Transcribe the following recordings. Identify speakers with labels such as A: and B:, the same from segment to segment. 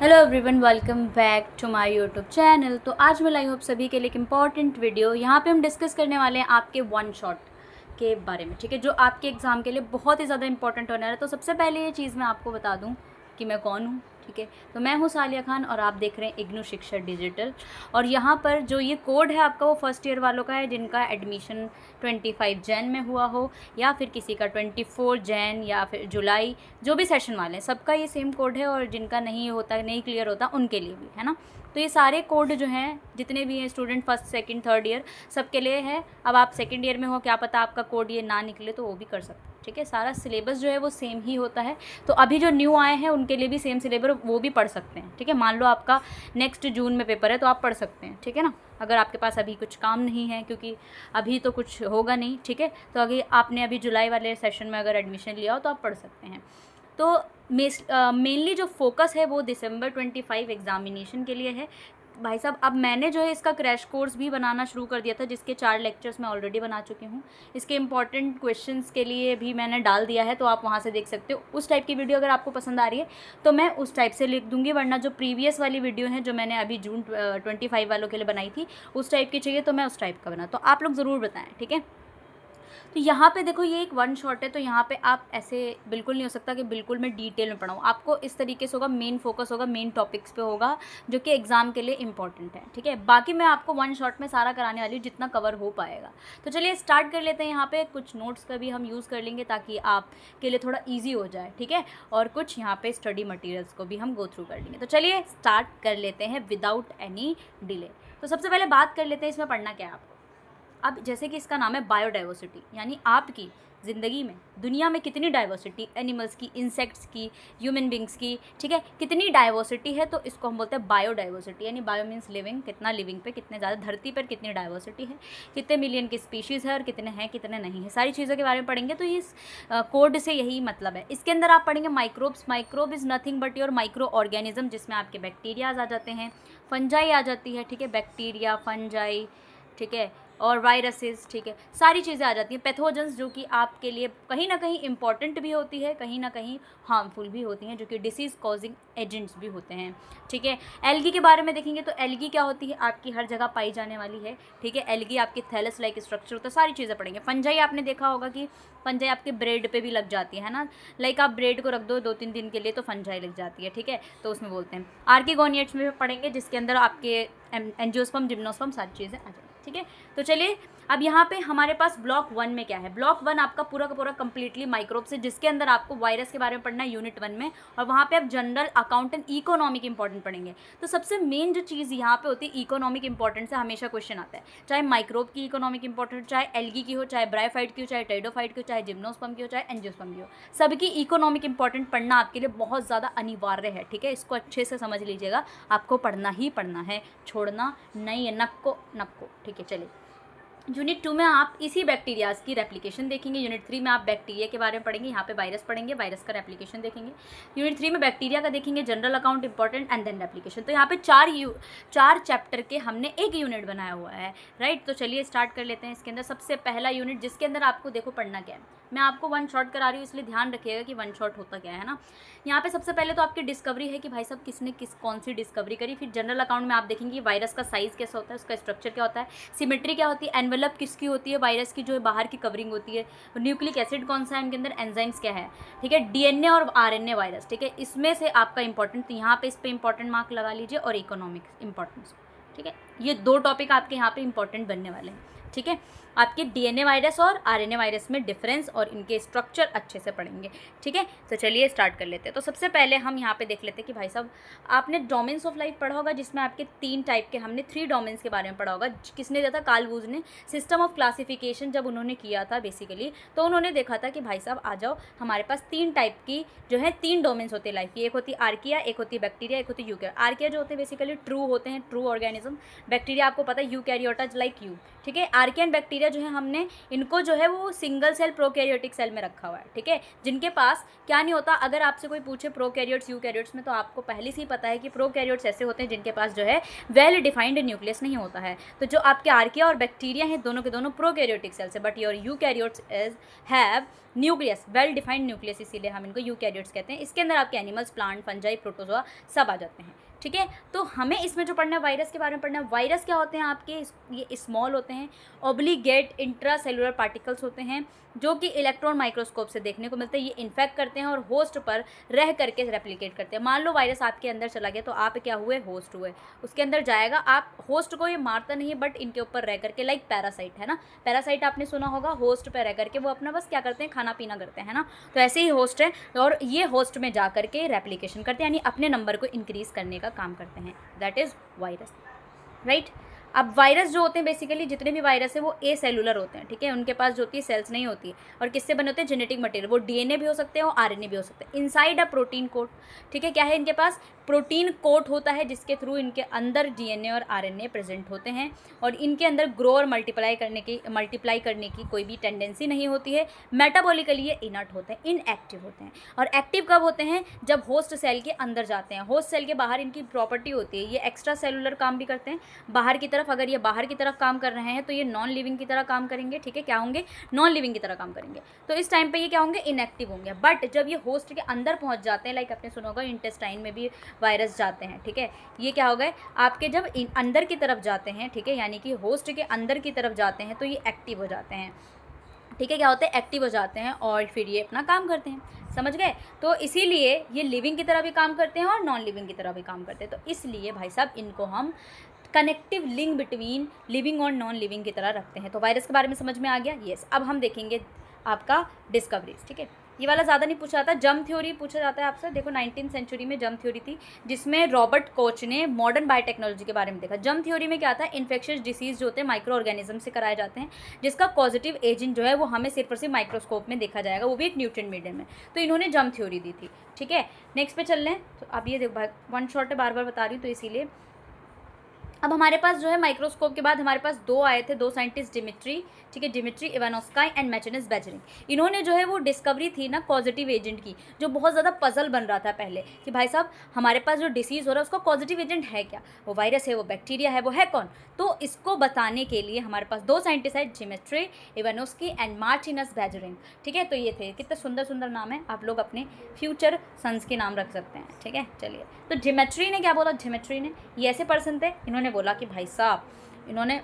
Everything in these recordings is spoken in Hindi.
A: Hello everyone, welcome back to my YouTube channel. तो आज मैं लाई हूँ आप सभी के लिए एक इम्पॉर्टेंट वीडियो। यहाँ पे हम डिस्कस करने वाले हैं आपके वन शॉट के बारे में, ठीक है, जो आपके एग्ज़ाम के लिए बहुत ही ज़्यादा इंपॉर्टेंट होने वाला है। तो सबसे पहले ये चीज़ मैं आपको बता दूँ कि मैं कौन हूँ, ठीक है। तो मैं हूँ सालिया खान और आप देख रहे हैं इग्नू शिक्षा डिजिटल। और यहाँ पर जो ये कोड है आपका, वो फर्स्ट ईयर वालों का है जिनका एडमिशन 25 जैन में हुआ हो, या फिर किसी का 24 जैन या फिर जुलाई, जो भी सेशन वाले हैं सबका ये सेम कोड है। और जिनका नहीं होता, नहीं क्लियर होता, उनके लिए भी है ना। तो ये सारे कोड जो हैं, जितने भी हैं student first second third year, सबके लिए है। अब आप सेकंड ईयर में हो, क्या पता आपका कोड ये ना निकले, तो वो भी कर सकते हैं, ठीक है। सारा सिलेबस जो है वो सेम ही होता है। तो अभी जो न्यू आए हैं उनके लिए भी सेम सिलेबस, वो भी पढ़ सकते हैं, ठीक है। मान लो आपका नेक्स्ट जून में पेपर है तो आप पढ़ सकते हैं, ठीक है ना, अगर आपके पास अभी कुछ काम नहीं है, क्योंकि अभी तो कुछ होगा नहीं, ठीक है। तो अगर आपने अभी जुलाई वाले सेशन में अगर एडमिशन लिया हो तो आप पढ़ सकते हैं। तो मेनली जो फोकस है वो दिसंबर 25 एग्जामिनेशन के लिए है भाई साहब। अब मैंने जो है इसका क्रैश कोर्स भी बनाना शुरू कर दिया था, जिसके 4 लेक्चर्स मैं ऑलरेडी बना चुकी हूँ। इसके इंपॉर्टेंट क्वेश्चंस के लिए भी मैंने डाल दिया है, तो आप वहाँ से देख सकते हो। उस टाइप की वीडियो अगर आपको पसंद आ रही है तो मैं उस टाइप से लिख दूँगी, वरना जो प्रीवियस वाली वीडियो है जो मैंने अभी जून 25 वालों के लिए बनाई थी, उस टाइप की चाहिए तो मैं उस टाइप का बना। तो आप लोग ज़रूर बताएँ, ठीक है। तो यहाँ पे देखो, ये एक वन शॉट है, तो यहाँ पे आप ऐसे बिल्कुल नहीं हो सकता कि बिल्कुल मैं डिटेल में पढ़ाऊँ। आपको इस तरीके से होगा, मेन फोकस होगा मेन टॉपिक्स पे होगा, जो कि एग्ज़ाम के लिए इंपॉर्टेंट है, ठीक है। बाकी मैं आपको वन शॉट में सारा कराने वाली हूँ, जितना कवर हो पाएगा। तो चलिए स्टार्ट कर लेते हैं। यहाँ पे कुछ नोट्स का भी हम यूज़ कर लेंगे ताकि आपके लिए थोड़ा ईजी हो जाए, ठीक है। और कुछ यहाँ पे स्टडी मटीरियल्स को भी हम गो थ्रू कर लेंगे। तो चलिए स्टार्ट कर लेते हैं विदाउट एनी डिले। तो सबसे पहले बात कर लेते हैं इसमें पढ़ना क्या है आपको। अब जैसे कि इसका नाम है बायोडाइवर्सिटी, यानी आपकी ज़िंदगी में, दुनिया में कितनी डाइवर्सिटी, एनिमल्स की, इंसेक्ट्स की, ह्यूमन बींग्स की, ठीक है, कितनी डाइवर्सिटी है, तो इसको हम बोलते हैं बायोडाइवर्सिटी। यानी बायो मीन्स लिविंग, कितना लिविंग पे, कितने ज़्यादा धरती पर कितनी डाइवर्सिटी है, कितने मिलियन की स्पीशीज़ है और कितने हैं कितने नहीं है, सारी चीज़ों के बारे में पढ़ेंगे। तो इस कोड से यही मतलब है। इसके अंदर आप पढ़ेंगे microbes. Microbe is nothing but your micro organism, जिसमें आपके बैक्टीरियाज आ जाते हैं, फंजाई आ जाती है, ठीक है, बैक्टीरिया, फंजाई, ठीक है, और वायरसेस, ठीक है, सारी चीज़ें आ जाती हैं। पैथोजेंस, जो कि आपके लिए कहीं ना कहीं इंपॉर्टेंट भी होती है, कहीं ना कहीं हार्मफुल भी होती हैं, जो कि डिसीज़ कॉजिंग एजेंट्स भी होते हैं, ठीक है। एल्गी के बारे में देखेंगे तो एल्गी क्या होती है, आपकी हर जगह पाई जाने वाली है, ठीक है। एल्गी आपके थैलस लाइक स्ट्रक्चर होता है, सारी चीज़ें पढ़ेंगे। फंजाई आपने देखा होगा कि फंजाई आपके ब्रेड पे भी लग जाती है ना, लाइक आप ब्रेड को रख दो 2-3 दिन के लिए तो फंजाई लग जाती है, ठीक है, तो उसमें बोलते हैं। आर्किगोनियट्स में पढ़ेंगे, जिसके अंदर आपके एंजियोस्पर्म, जिम्नोस्पर्म, सारी चीज़ें आ जाएंगी, ठीक है। तो चलिए, अब यहाँ पे हमारे पास ब्लॉक 1 में क्या है। ब्लॉक 1 आपका पूरा का पूरा कंप्लीटली माइक्रोब से, जिसके अंदर आपको वायरस के बारे में पढ़ना है यूनिट 1 में, और वहाँ पे आप general, account and economic important पढ़ेंगे। तो सबसे मेन जो चीज़ यहाँ पे होती है, इकोनॉमिक इंपॉर्टेंट से हमेशा क्वेश्चन आता है, चाहे माइक्रोब की इकोनॉमिक इंपॉर्टेंट, चाहे एल्गी की हो, चाहे ब्रायोफाइट की हो, चाहे टेरिडोफाइट की हो, चाहे जिम्नोस्पर्म की हो, चाहे एंजियोस्पर्म की हो, सबकी इकोनॉमिक इंपॉर्टेंट पढ़ना आपके लिए बहुत ज़्यादा अनिवार्य है, ठीक है। इसको अच्छे से समझ लीजिएगा, आपको पढ़ना ही पढ़ना है, छोड़ना नहीं है, नक्को नक्को, ठीक है। चलिए, यूनिट 2 में आप इसी बैक्टीरियाज की रेप्लिकेशन देखेंगे। यूनिट 3 में आप बैक्टीरिया के बारे में पढ़ेंगे, यहाँ पे वायरस पढ़ेंगे, वायरस का रेप्लिकेशन देखेंगे। यूनिट 3 में बैक्टीरिया का देखेंगे, general account important, and then replication. तो यहाँ पे चार चैप्टर के हमने एक यूनिट बनाया हुआ है, राइट। तो चलिए स्टार्ट कर लेते हैं। इसके अंदर सबसे पहला यूनिट, जिसके अंदर आपको देखो पढ़ना क्या है, मैं आपको वन शॉट करा रही हूँ, इसलिए ध्यान रखिएगा कि वन शॉट होता क्या है ना। यहाँ पे सबसे पहले तो आपकी डिस्कवरी है कि भाई साहब किसने कौन सी डिस्कवरी करी। फिर जनरल अकाउंट में आप देखेंगे वायरस का साइज़ कैसा होता है, उसका स्ट्रक्चर क्या होता है, सिमेट्री क्या होती है, एनवेलप किसकी होती है, वायरस की जो है बाहर की कवरिंग होती है, न्यूक्लिक एसिड कौन सा है, उनके अंदर एंजाइम्स क्या है, ठीक है, डीएनए और आरएनए वायरस, ठीक है, इसमें से आपका इंपॉर्टेंट, तो यहाँ पे इस पर इंपॉर्टेंट मार्क लगा लीजिए, और इकोनॉमिक्स इंपॉर्टेंस, ठीक है। ये 2 टॉपिक आपके यहाँ पे इंपॉर्टेंट बनने वाले हैं, ठीक है। आपके डीएनए वायरस और आरएनए वायरस में डिफरेंस और इनके स्ट्रक्चर अच्छे से पढ़ेंगे, ठीक है। तो चलिए स्टार्ट कर लेते हैं। तो सबसे पहले हम यहाँ पे देख लेते हैं कि भाई साहब, आपने डोमेन्स ऑफ लाइफ पढ़ा होगा, जिसमें आपके 3 टाइप के, हमने 3 डोमेन्स के बारे में पढ़ा होगा। किसने दिया था, कार्ल वूज ने, सिस्टम ऑफ क्लासिफिकेशन जब उन्होंने किया था बेसिकली, तो उन्होंने देखा था कि भाई साहब आ जाओ, हमारे पास 3 टाइप की जो है 3 डोमेन्स होते हैं लाइफ की। एक होती है आर्किया, एक होती है बैक्टीरिया, एक होती है यूकैरियोटा। आर्किया जो होते हैं बेसिकली ट्रू होते हैं, ट्रू ऑर्गेनिज्म। बैक्टीरिया आपको पता है यूकैरियोटा लाइक यू, ठीक है। आर्किया एंड बैक्टीरिया जो है हमने इनको जो है वो सिंगल सेल प्रोकैरियोटिक सेल में रखा हुआ है, ठीक है, जिनके पास क्या नहीं होता। अगर आपसे कोई पूछे प्रोकैरियोट्स यूकैरियोट्स में, तो आपको पहले से ही पता है कि प्रोकैरियोट्स ऐसे होते हैं जिनके पास जो है वेल डिफाइंड न्यूक्लियस नहीं होता है। तो जो आपके आर्किया और बैक्टीरिया हैं दोनों के दोनों प्रोकैरियोटिक सेल्स है, but your eukaryotes have nucleus, well defined nucleus, इसीलिए हम इनको यूकैरियोट्स कहते हैं। इसके अंदर आपके एनिमल्स, प्लांट, फंजाई, प्रोटोजोआ सब आ जाते हैं, ठीक है। तो हमें इसमें जो पढ़ना है वायरस के बारे में पढ़ना है। वायरस क्या होते हैं आपके, ये स्मॉल होते हैं, ऑब्लिगेट इंट्रा सेलुलर पार्टिकल्स होते हैं जो कि इलेक्ट्रॉन माइक्रोस्कोप से देखने को मिलते हैं। ये इन्फेक्ट करते हैं और होस्ट पर रह करके रेप्लिकेट करते हैं। मान लो वायरस आपके अंदर चला गया तो आप क्या हुए, होस्ट हुए, उसके अंदर जाएगा। आप होस्ट को ये मारता नहीं है बट इनके ऊपर रह करके, लाइक पैरासाइट है ना, पैरासाइट आपने सुना होगा, होस्ट पर रह करके वो अपना बस क्या करते हैं, खाना पीना करते हैं ना। तो ऐसे ही होस्ट है और ये होस्ट में जा करके रेप्लिकेशन करते हैं, यानी अपने नंबर को इंक्रीज़ करने का काम करते हैं। That is virus, right. अब वायरस जो होते हैं बेसिकली जितने भी वायरस है वो ए सेलुलर होते हैं, ठीक है, उनके पास जो होती है सेल्स नहीं होती। और किससे बने होते हैं, जेनेटिक मटेरियल, वो डीएनए भी हो सकते हैं और आरएनए भी हो सकते हैं। इनसाइड अ प्रोटीन कोट, ठीक है, क्या है इनके पास, प्रोटीन कोट होता है जिसके थ्रू इनके अंदर डीएनए और आरएनए प्रेजेंट होते हैं। और इनके अंदर ग्रो और मल्टीप्लाई करने की कोई भी टेंडेंसी नहीं होती है। मेटाबॉलिकली ये इनर्ट होते हैं, इनएक्टिव होते हैं। और एक्टिव कब होते हैं, जब होस्ट सेल के अंदर जाते हैं। होस्ट सेल के बाहर इनकी प्रॉपर्टी होती है, ये एक्स्ट्रा सेलुलर काम भी करते हैं बाहर की तरफ। अगर ये बाहर की तरफ काम कर रहे हैं तो ये नॉन लिविंग की तरह काम करेंगे, ठीक है, क्या होंगे, नॉन लिविंग की तरह काम करेंगे। तो इस टाइम पे ये क्या होंगे, इनएक्टिव होंगे। बट जब ये होस्ट के अंदर पहुंच जाते हैं, लाइक आपने सुना होगा इंटेस्टाइन में भी वायरस जाते हैं, ठीक है, ये क्या हो गए आपके, जब अंदर की तरफ जाते हैं, ठीक है, यानी कि होस्ट के अंदर की तरफ जाते हैं तो ये एक्टिव हो जाते हैं, ठीक है, क्या होते हैं, एक्टिव हो जाते हैं और फिर ये अपना काम करते हैं, समझ गए। तो इसीलिए ये लिविंग की तरह भी काम करते हैं और नॉन लिविंग की तरह भी काम करते हैं। तो इसलिए भाई साहब इनको हम कनेक्टिव लिंक बिटवीन लिविंग और नॉन लिविंग की तरह रखते हैं। तो वायरस के बारे में समझ में आ गया, यस। अब हम देखेंगे आपका डिस्कवरीज, ठीक है, ये वाला ज़्यादा नहीं पूछा जाता। जर्म थ्योरी पूछा जाता है आपसे। देखो 19th सेंचुरी में जर्म थ्योरी थी जिसमें रॉबर्ट कोच ने मॉडर्न बायोटेक्नोलॉजी के बारे में देखा। जर्म थ्योरी में क्या था, इन्फेक्शियस डिसीज़ जो होते हैं माइक्रो ऑर्गेनिज्म से कराए जाते हैं, जिसका पॉजिटिव एजेंट जो है वो हमें सिर्फ और सिर्फ माइक्रोस्कोप में देखा जाएगा, वो भी एक न्यूट्रिएंट मीडियम में। तो इन्होंने जर्म थ्योरी दी थी, ठीक है। नेक्स्ट पे चल रहे हैं। तो अब ये देखो वन शॉट है, बार बार बता रही हूँ तो इसीलिए। अब हमारे पास जो है माइक्रोस्कोप के बाद हमारे पास दो आए थे, दो साइंटिस्ट, डिमिट्री, ठीक है, डिमिट्री इवानोस्काई एंड मैचेनिस बेजरिंग। इन्होंने जो है वो डिस्कवरी थी ना पॉजिटिव एजेंट की, जो बहुत ज़्यादा पजल बन रहा था पहले कि भाई साहब हमारे पास जो डिसीज़ हो रहा है उसका पॉजिटिव एजेंट है क्या, वो वायरस है, वो बैक्टीरिया है, वो है कौन। तो इसको बताने के लिए हमारे पास दो साइंटिस्ट हैं, Dmitri Ivanovsky and Martinus Beijerinck, ठीक है। तो ये थे, कितने सुंदर सुंदर नाम है, आप लोग अपने फ्यूचर सन्स के नाम रख सकते हैं, ठीक है। चलिए, तो डिमिट्री ने क्या बोला, डिमिट्री ने, ये ऐसे पर्सन थे, इन्होंने बोला कि भाई साहब इन्होंने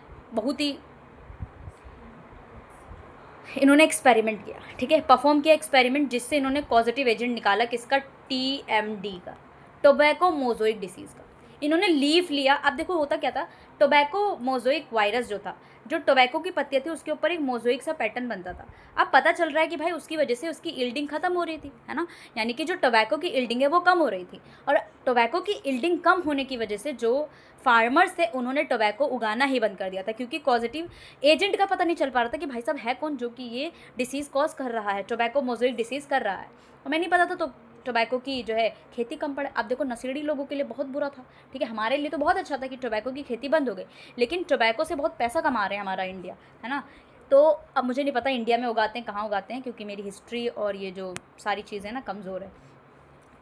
A: इन्होंने एक्सपेरिमेंट किया, ठीक है, परफॉर्म किया एक्सपेरिमेंट, जिससे इन्होंने पॉजिटिव एजेंट निकाला, किसका, TMD का, टोबैको मोज़ोइक डिसीज़ का। इन्होंने लीफ लिया। अब देखो होता क्या था, टोबैको मोज़ोइक वायरस जो था, जो टोबैको की पत्तियाँ थी उसके ऊपर एक मोज़ोइक सा पैटर्न बनता था। अब पता चल रहा है कि भाई उसकी वजह से उसकी यील्डिंग ख़त्म हो रही थी, है ना, यानी कि जो टोबैको की यील्डिंग है वो कम हो रही थी। और टोबैको की यील्डिंग कम होने की वजह से जो फार्मर्स थे उन्होंने टोबैको उगाना ही बंद कर दिया था, क्योंकि पॉजिटिव एजेंट का पता नहीं चल पा रहा था कि भाई साहब है कौन जो कि ये डिसीज़ कॉज कर रहा है, टोबैको मोज़ोइक डिसीज़ कर रहा है। और मैं नहीं पता था तो टोबैको की जो है खेती कम पड़े। अब देखो नशेड़ी लोगों के लिए बहुत बुरा था, ठीक है, हमारे लिए तो बहुत अच्छा था कि टोबैको की खेती बंद हो गई, लेकिन टोबैको से बहुत पैसा कमा रहे हैं हमारा इंडिया, है ना। तो अब मुझे नहीं पता इंडिया में उगाते हैं कहाँ उगाते हैं, क्योंकि मेरी हिस्ट्री और ये जो सारी चीज़ें ना कमज़ोर है।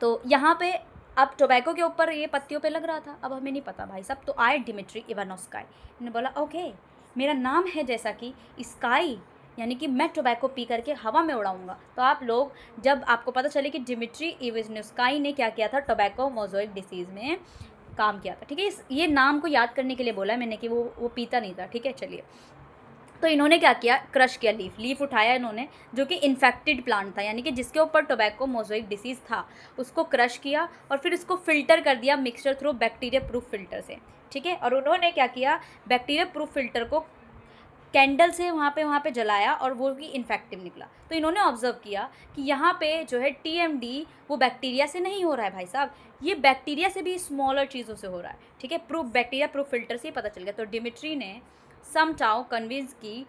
A: तो यहाँ पे अब टोबैको के ऊपर ये पत्तियों पे लग रहा था, अब हमें नहीं पता भाई साहब। तो आए डिमिट्री इवानोस्काई, इन्होंने बोला ओके मेरा नाम है जैसा कि स्काई, यानी कि मैं टोबैको पी करके हवा में उड़ाऊंगा। तो आप लोग जब आपको पता चले कि डिमिट्री इवानोस्काई ने क्या किया था, टोबैको मोज़ोइक डिसीज़ में काम किया था, ठीक है। ये नाम को याद करने के लिए बोला है मैंने कि वो पीता नहीं था, ठीक है। चलिए, तो इन्होंने क्या किया, क्रश किया, लीफ उठाया इन्होंने, जो कि इन्फेक्टेड प्लांट था, यानी कि जिसके ऊपर टोबैको मोज़ोइक डिसीज़ था, उसको क्रश किया और फिर इसको फ़िल्टर कर दिया mixture through bacteria proof filter से, ठीक है। और उन्होंने क्या किया, बैक्टीरिया प्रूफ फ़िल्टर को कैंडल से वहाँ पे जलाया और वो भी इन्फेक्टिव निकला। तो इन्होंने ऑब्जर्व किया कि यहाँ पे जो है TMD वो बैक्टीरिया से नहीं हो रहा है भाई साहब, ये बैक्टीरिया से भी स्मॉलर चीज़ों से हो रहा है, ठीक है। बैक्टीरिया प्रूफ फिल्टर से ही पता चल गया। तो डिमिट्री ने समटाउ कन्विंस की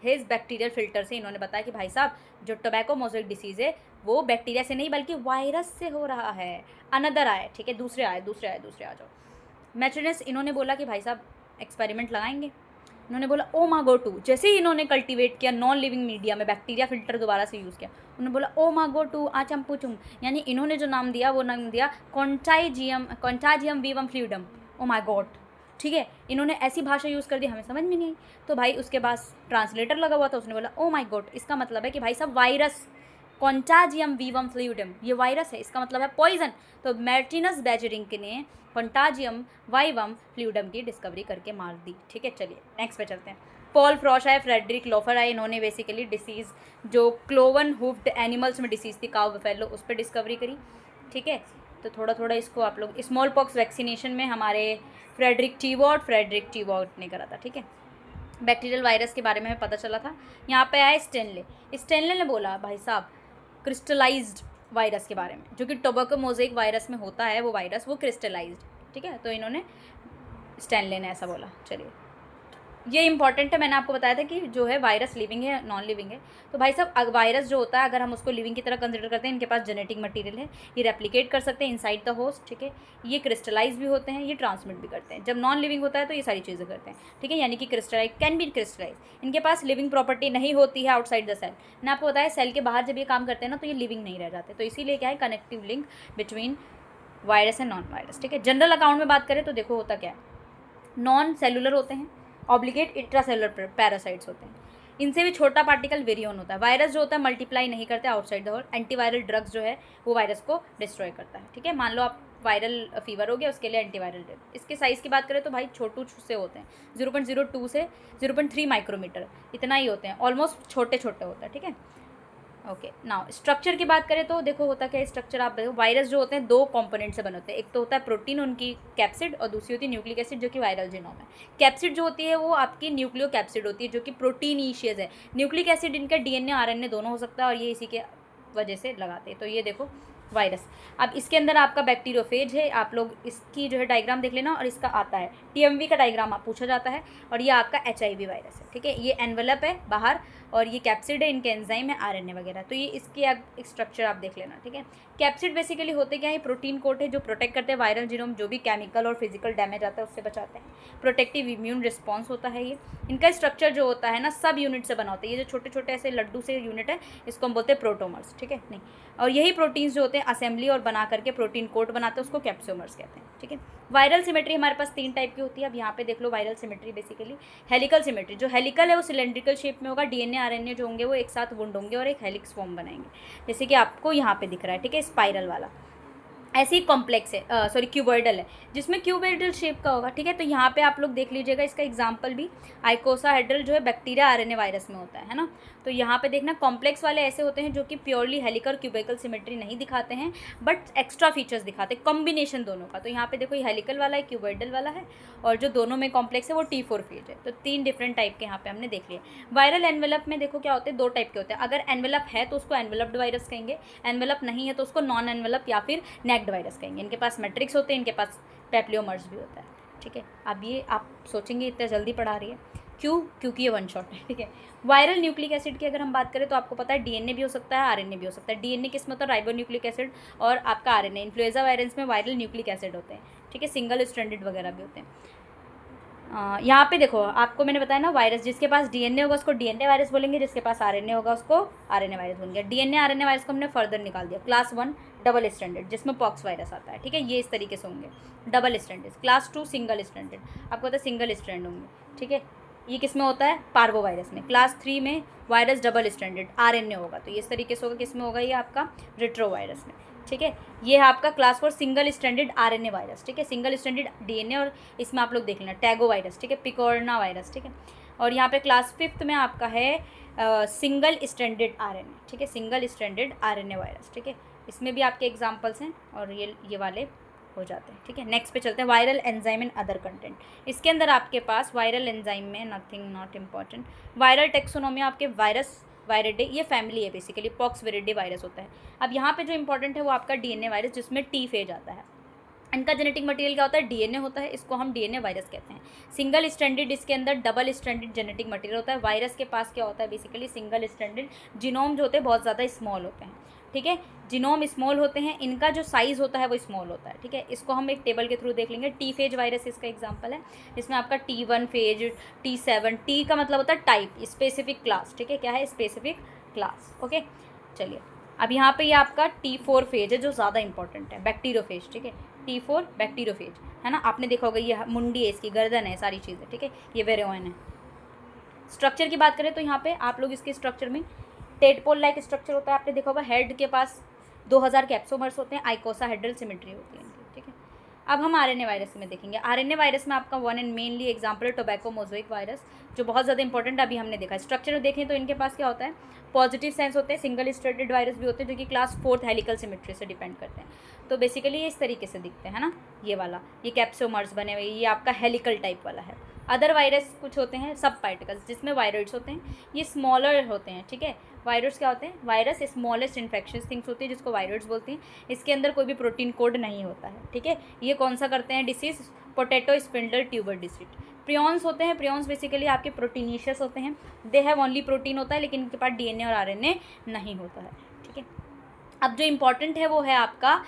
A: हिज बैक्टीरियल फिल्टर से, इन्होंने बताया कि भाई साहब जो टोबैको मोज़ोइक डिसीज़ है वो बैक्टीरिया से नहीं बल्कि वायरस से हो रहा है। अनदर आए, ठीक है, दूसरे आ जाओ। मैचेनिस इन्होंने बोला कि भाई साहब एक्सपेरिमेंट लगाएंगे। उन्होंने बोला ओ मा गो टू, जैसे ही इन्होंने कल्टीवेट किया नॉन लिविंग मीडिया में, बैक्टीरिया फिल्टर दोबारा से यूज़ किया, उन्होंने बोला ओ मा गो टू आचम पुचुम, यानी इन्होंने जो नाम दिया वो नाम दिया कॉन्टाजियम वीवम फ्लूइडम। ओ माय गॉड, ठीक है, इन्होंने ऐसी भाषा यूज़ कर दी, हमें समझ में नहीं आई। तो भाई उसके पास ट्रांसलेटर लगा हुआ था, उसने बोला ओ माय गॉड, इसका मतलब है कि भाई साहब वायरस कॉन्टाजियम वीवम फ्लूइडम, ये वायरस है, इसका मतलब है पॉइजन। तो मार्टिनस बेजरिंग ने कॉन्टाजियम वाइवम फ्लूइडम की डिस्कवरी करके मार दी। ठीक है, चलिए नेक्स्ट पे चलते हैं। पॉल फ्रॉश आए, फ्रेडरिक लोफर आए, इन्होंने बेसिकली डिसीज़ जो क्लोवन हुफ्ड एनिमल्स में डिसीज़ थी काउ बफेलो, उस पर डिस्कवरी करी। ठीक है, तो थोड़ा थोड़ा इसको आप लोग, स्मॉल पॉक्स वैक्सीनेशन में हमारे फ्रेडरिक टीवॉर्ट ने करा था। ठीक है, बैक्टीरियल वायरस के बारे में हमें पता चला था। यहाँ पे आए स्टेनले ने बोला भाई साहब क्रिस्टलाइज्ड वायरस के बारे में, जो कि टोबैको मोज़ेक वायरस में होता है वो वायरस, वो क्रिस्टलाइज्ड। ठीक है, तो इन्होंने स्टेनले ने ऐसा बोला। चलिए, ये इंपॉर्टेंट है, मैंने आपको बताया था कि जो है वायरस लिविंग है नॉन लिविंग है। तो भाई साहब वायरस जो होता है अगर हम उसको लिविंग की तरह कंसिडर करते हैं, इनके पास जेनेटिक मटेरियल है, ये रेप्लिकेट कर सकते हैं इनसाइड द होस्ट। ठीक है, ये क्रिस्टलाइज भी होते हैं, ये ट्रांसमिट भी करते हैं। जब नॉन लिविंग होता है तो ये सारी चीज़ें करते हैं। ठीक है, यानी कि क्रिस्टलाइज कैन बी क्रिस्टलाइज, इनके पास लिविंग प्रॉपर्टी नहीं होती है आउटसाइड द सेल। मैंने आपको बताया सेल के बाहर जब ये काम करते हैं ना तो ये लिविंग नहीं रह जाते, तो इसीलिए क्या है connective link between virus and non virus. ठीक है, जनरल अकाउंट में बात करें तो देखो होता क्या है, नॉन सेलुलर होते हैं, ऑब्लिगेट इंट्रासेलुलर पैरासाइट्स होते हैं, इनसे भी छोटा पार्टिकल वेरियन होता है। वायरस जो होता है मल्टीप्लाई नहीं करते outside the host, antiviral drugs जो है वो वायरस को डिस्ट्रॉय करता है। ठीक है, मान लो आप वायरल फीवर हो गया, उसके लिए एंटीवायरल ड्रग। इसके साइज़ की बात करें तो भाई छोटू से होते हैं, 0.02 से 0.3 माइक्रोमीटर, इतना ही होते हैं, ऑलमोस्ट छोटे छोटे होते हैं। ठीक है, ओके, नाउ स्ट्रक्चर की बात करें तो देखो होता क्या है स्ट्रक्चर, आप देखो वायरस जो होते हैं दो कंपोनेंट से बने होते हैं, एक तो होता है प्रोटीन उनकी कैप्सिड, और दूसरी होती है न्यूक्लिक एसिड जो कि वायरल जीनोम है। कैप्सिड जो होती है वो आपकी न्यूक्लियो कैप्सिड होती है जो कि प्रोटीनीशियस है। न्यूक्लिक एसिड इनका डीएनए आरएनए दोनों हो सकता है, और ये इसी के वजह से लगाते हैं। तो ये देखो वायरस, अब इसके अंदर आपका बैक्टीरियोफेज है, आप लोग इसकी जो है डायग्राम देख लेना, और इसका आता है टीएमवी का डायग्राम आप पूछा जाता है, और ये आपका एचआईवी वायरस है। ठीक है, ये एनवेलप है बाहर, और ये कैप्सिड है, इनके एंजाइम है आरएनए वगैरह। तो ये इसकी स्ट्रक्चर आप देख लेना। ठीक है, कैप्सिड बेसिकली होते क्या है, प्रोटीन कोट है जो प्रोटेक्ट करते हैं वायरल जीनोम, जो भी केमिकल और फिजिकल डैमेज आता है उससे बचाते हैं। प्रोटेक्टिव इम्यून रिस्पॉन्स होता है ये। इनका स्ट्रक्चर जो होता है ना सब यूनिट से बना होता है, ये जो छोटे छोटे ऐसे लड्डू से यूनिट है इसको हम बोलते हैं प्रोटोमर्स। ठीक है, नहीं, और यही प्रोटीन्स जो होते हैं असेंबली और बना करके प्रोटीन कोट बनाते हैं, उसको कैप्सोमर्स कहते हैं। ठीक है, वायरल सिमेट्री हमारे पास 3 टाइप की होती है। अब यहाँ पे देख लो viral symmetry basically helical symmetry, जो हेलिकल है वो सिलेंड्रिकल शेप में होगा, डीएनए आरएनए जो होंगे वो एक साथ वुंड होंगे और एक हेलिक्स फॉर्म बनाएंगे, जैसे कि आपको यहाँ पे दिख रहा है। ठीक है, स्पाइरल वाला। ऐसे ही कॉम्प्लेक्स है, सॉरी क्यूबॉइडल है जिसमें क्यूबॉइडल शेप का होगा। ठीक है, तो यहाँ पे आप लोग देख लीजिएगा इसका एग्जांपल भी, आइकोसाहेड्रल जो है बैक्टीरिया आरएनए वायरस में होता है ना। तो यहाँ पे देखना कॉम्प्लेक्स वाले ऐसे होते हैं जो कि प्योरली हेलिकल क्यूबिकल सिमेट्री नहीं दिखाते हैं, बट एक्स्ट्रा फीचर्स दिखाते हैं, कॉम्बिनेशन दोनों का। तो यहाँ पे देखो ये हेलिकल वाला है, क्यूबॉइडल वाला है, और जो दोनों में कॉम्प्लेक्स है वो T4 फेज है। तो 3 डिफरेंट टाइप के यहाँ पे हमने देख लिए। वायरल एनवेलप में देखो क्या होते हैं, 2 टाइप के होते हैं। अगर एनवेलप है तो उसको एनवेलप्ड वायरस कहेंगे, एनवेलप नहीं है तो उसको नॉन एनवेलप या फिर नेक्ड वायरस कहेंगे। इनके पास मैट्रिक्स होते हैं, इनके पास पेप्लियोमर्स भी होता है। ठीक है, अब ये आप सोचेंगे इतना जल्दी पढ़ा रही है क्यों, क्योंकि ये 1 शॉट है। ठीक है, वायरल न्यूक्लिक एसिड की अगर हम बात करें तो आपको पता है डीएनए भी हो सकता है, आरएनए भी हो सकता है। डीएनए किस में होता है, राइबोन्यूक्लिक एसिड, और आपका आरएनए इन्फ्लुएंजा वायरस में वायरल न्यूक्लिक एसिड होते हैं। ठीक है, सिंगल स्ट्रैंडेड वगैरह भी होते हैं। यहाँ पे देखो आपको मैंने बताया ना, वायरस जिसके पास डीएनए होगा उसको डीएनए वायरस बोलेंगे, जिसके पास आरएनए होगा उसको आरएनए वायरस बोलेंगे। डीएनए आरएनए वायरस को हमने फर्दर निकाल दिया, क्लास 1 डबल स्टैंडर्ड जिसमें पॉक्स वायरस आता है। ठीक है, ये इस तरीके से होंगे double standard. Class 2 single standard, आपको पता है सिंगल स्ट्रैंड होंगे। ठीक है, ये किस में होता है, पार्वो वायरस में। क्लास 3 में वायरस डबल स्टैंडर्ड आरएनए होगा, तो ये इस तरीके से होगा, किस में होगा ये आपका रेट्रो वायरस में। ठीक है, ये है आपका class 4 single standard RNA virus. ठीक है, सिंगल स्टैंडर्ड डीएनए, और इसमें आप लोग देख लेना टैगो वायरस। ठीक है, पिकोर्ना वायरस। ठीक है, और यहाँ पे क्लास 5 में आपका है सिंगल स्टैंडर्ड आरएनए। ठीक है, सिंगल स्टैंडर्ड आरएनए वायरस। ठीक है, इसमें भी आपके एग्जाम्पल्स हैं और ये वाले हो जाते हैं। ठीक है, नेक्स्ट पे चलते हैं, viral enzyme and other content. इसके अंदर आपके पास वायरल एंजाइम में nothing not important. Viral taxonomy आपके वायरस वायरिडे, ये फैमिली है बेसिकली, पॉक्स विरिडे वायरस होता है। अब यहाँ पे जो इंपॉर्टेंट है वो आपका डीएनए वायरस, जिसमें टी फेज आता है। इनका जेनेटिक मटेरियल क्या होता है, डीएनए होता है, इसको हम डीएनए वायरस कहते हैं। सिंगल स्ट्रैंडेड, इसके अंदर डबल स्ट्रैंडेड जेनेटिक मटेरियल होता है। वायरस के पास क्या होता है बेसिकली, सिंगल स्ट्रैंडेड जीनोम जो होते हैं बहुत ज़्यादा स्मॉल होते हैं। ठीक है। जीनोम स्मॉल होते हैं, इनका जो साइज़ होता है वो स्मॉल होता है, ठीक है। इसको हम एक टेबल के थ्रू देख लेंगे। टी फेज वायरस इसका एग्जांपल है, इसमें आपका T1 फेज, T7, टी का मतलब होता है टाइप, स्पेसिफिक क्लास, ठीक है। क्या है? Specific class, okay. चलिए अब यहाँ पे ये आपका T4 फेज है जो ज़्यादा इंपॉर्टेंट है, बैक्टीरियोफेज, ठीक है। T4 बैक्टीरियोफेज है ना, आपने देखा होगा, ये मुंडी है, इसकी गर्दन है, सारी चीज़ें, ठीक है। ये वेरियोन है। स्ट्रक्चर की बात करें तो यहाँ पे आप लोग इसके स्ट्रक्चर में टेडपोल लाइक स्ट्रक्चर होता है, आपने देखा होगा। हेड के पास 2000 कैप्सोमर्स होते हैं, आइकोसाहेड्रल सिमेट्री होती है इनकी, ठीक है। अब हम आरएनए वायरस में देखेंगे। आरएनए वायरस में आपका वन एंड मेनली एग्जांपल है टोबैको मोज़ेक वायरस, जो बहुत ज़्यादा इंपॉर्टेंट अभी हमने देखा है। स्ट्रक्चर में देखें तो इनके पास क्या होता है, पॉजिटिव सेंस होते हैं, सिंगल स्ट्रेटेड वायरस भी होते हैं जो कि क्लास 4 हेलिकल सिमेट्री से डिपेंड करते हैं। तो बेसिकली ये इस तरीके से दिखते हैं ना, ये वाला, ये कैप्सोमर्स बने हुए, ये आपका हेलिकल टाइप वाला है। अदर वायरस कुछ होते हैं सब पार्टिकल्स, जिसमें वायरस होते हैं, ये स्मॉलर होते हैं, ठीक है। वायरस क्या होते हैं? वायरस स्मॉलेस्ट इन्फेक्शस थिंग्स होती है जिसको वायरस बोलते हैं। इसके अंदर कोई भी प्रोटीन कोड नहीं होता है, ठीक है। ये कौन सा करते हैं disease? Potato spindle tuber disease. Prions होते हैं, प्रियॉन्स बेसिकली आपके प्रोटीनिशियस होते हैं, दे हैव ओनली प्रोटीन होता है, लेकिन इनके पास डीएनए और आरएनए नहीं होता है, ठीक है। अब जो इम्पॉर्टेंट है वो है आपका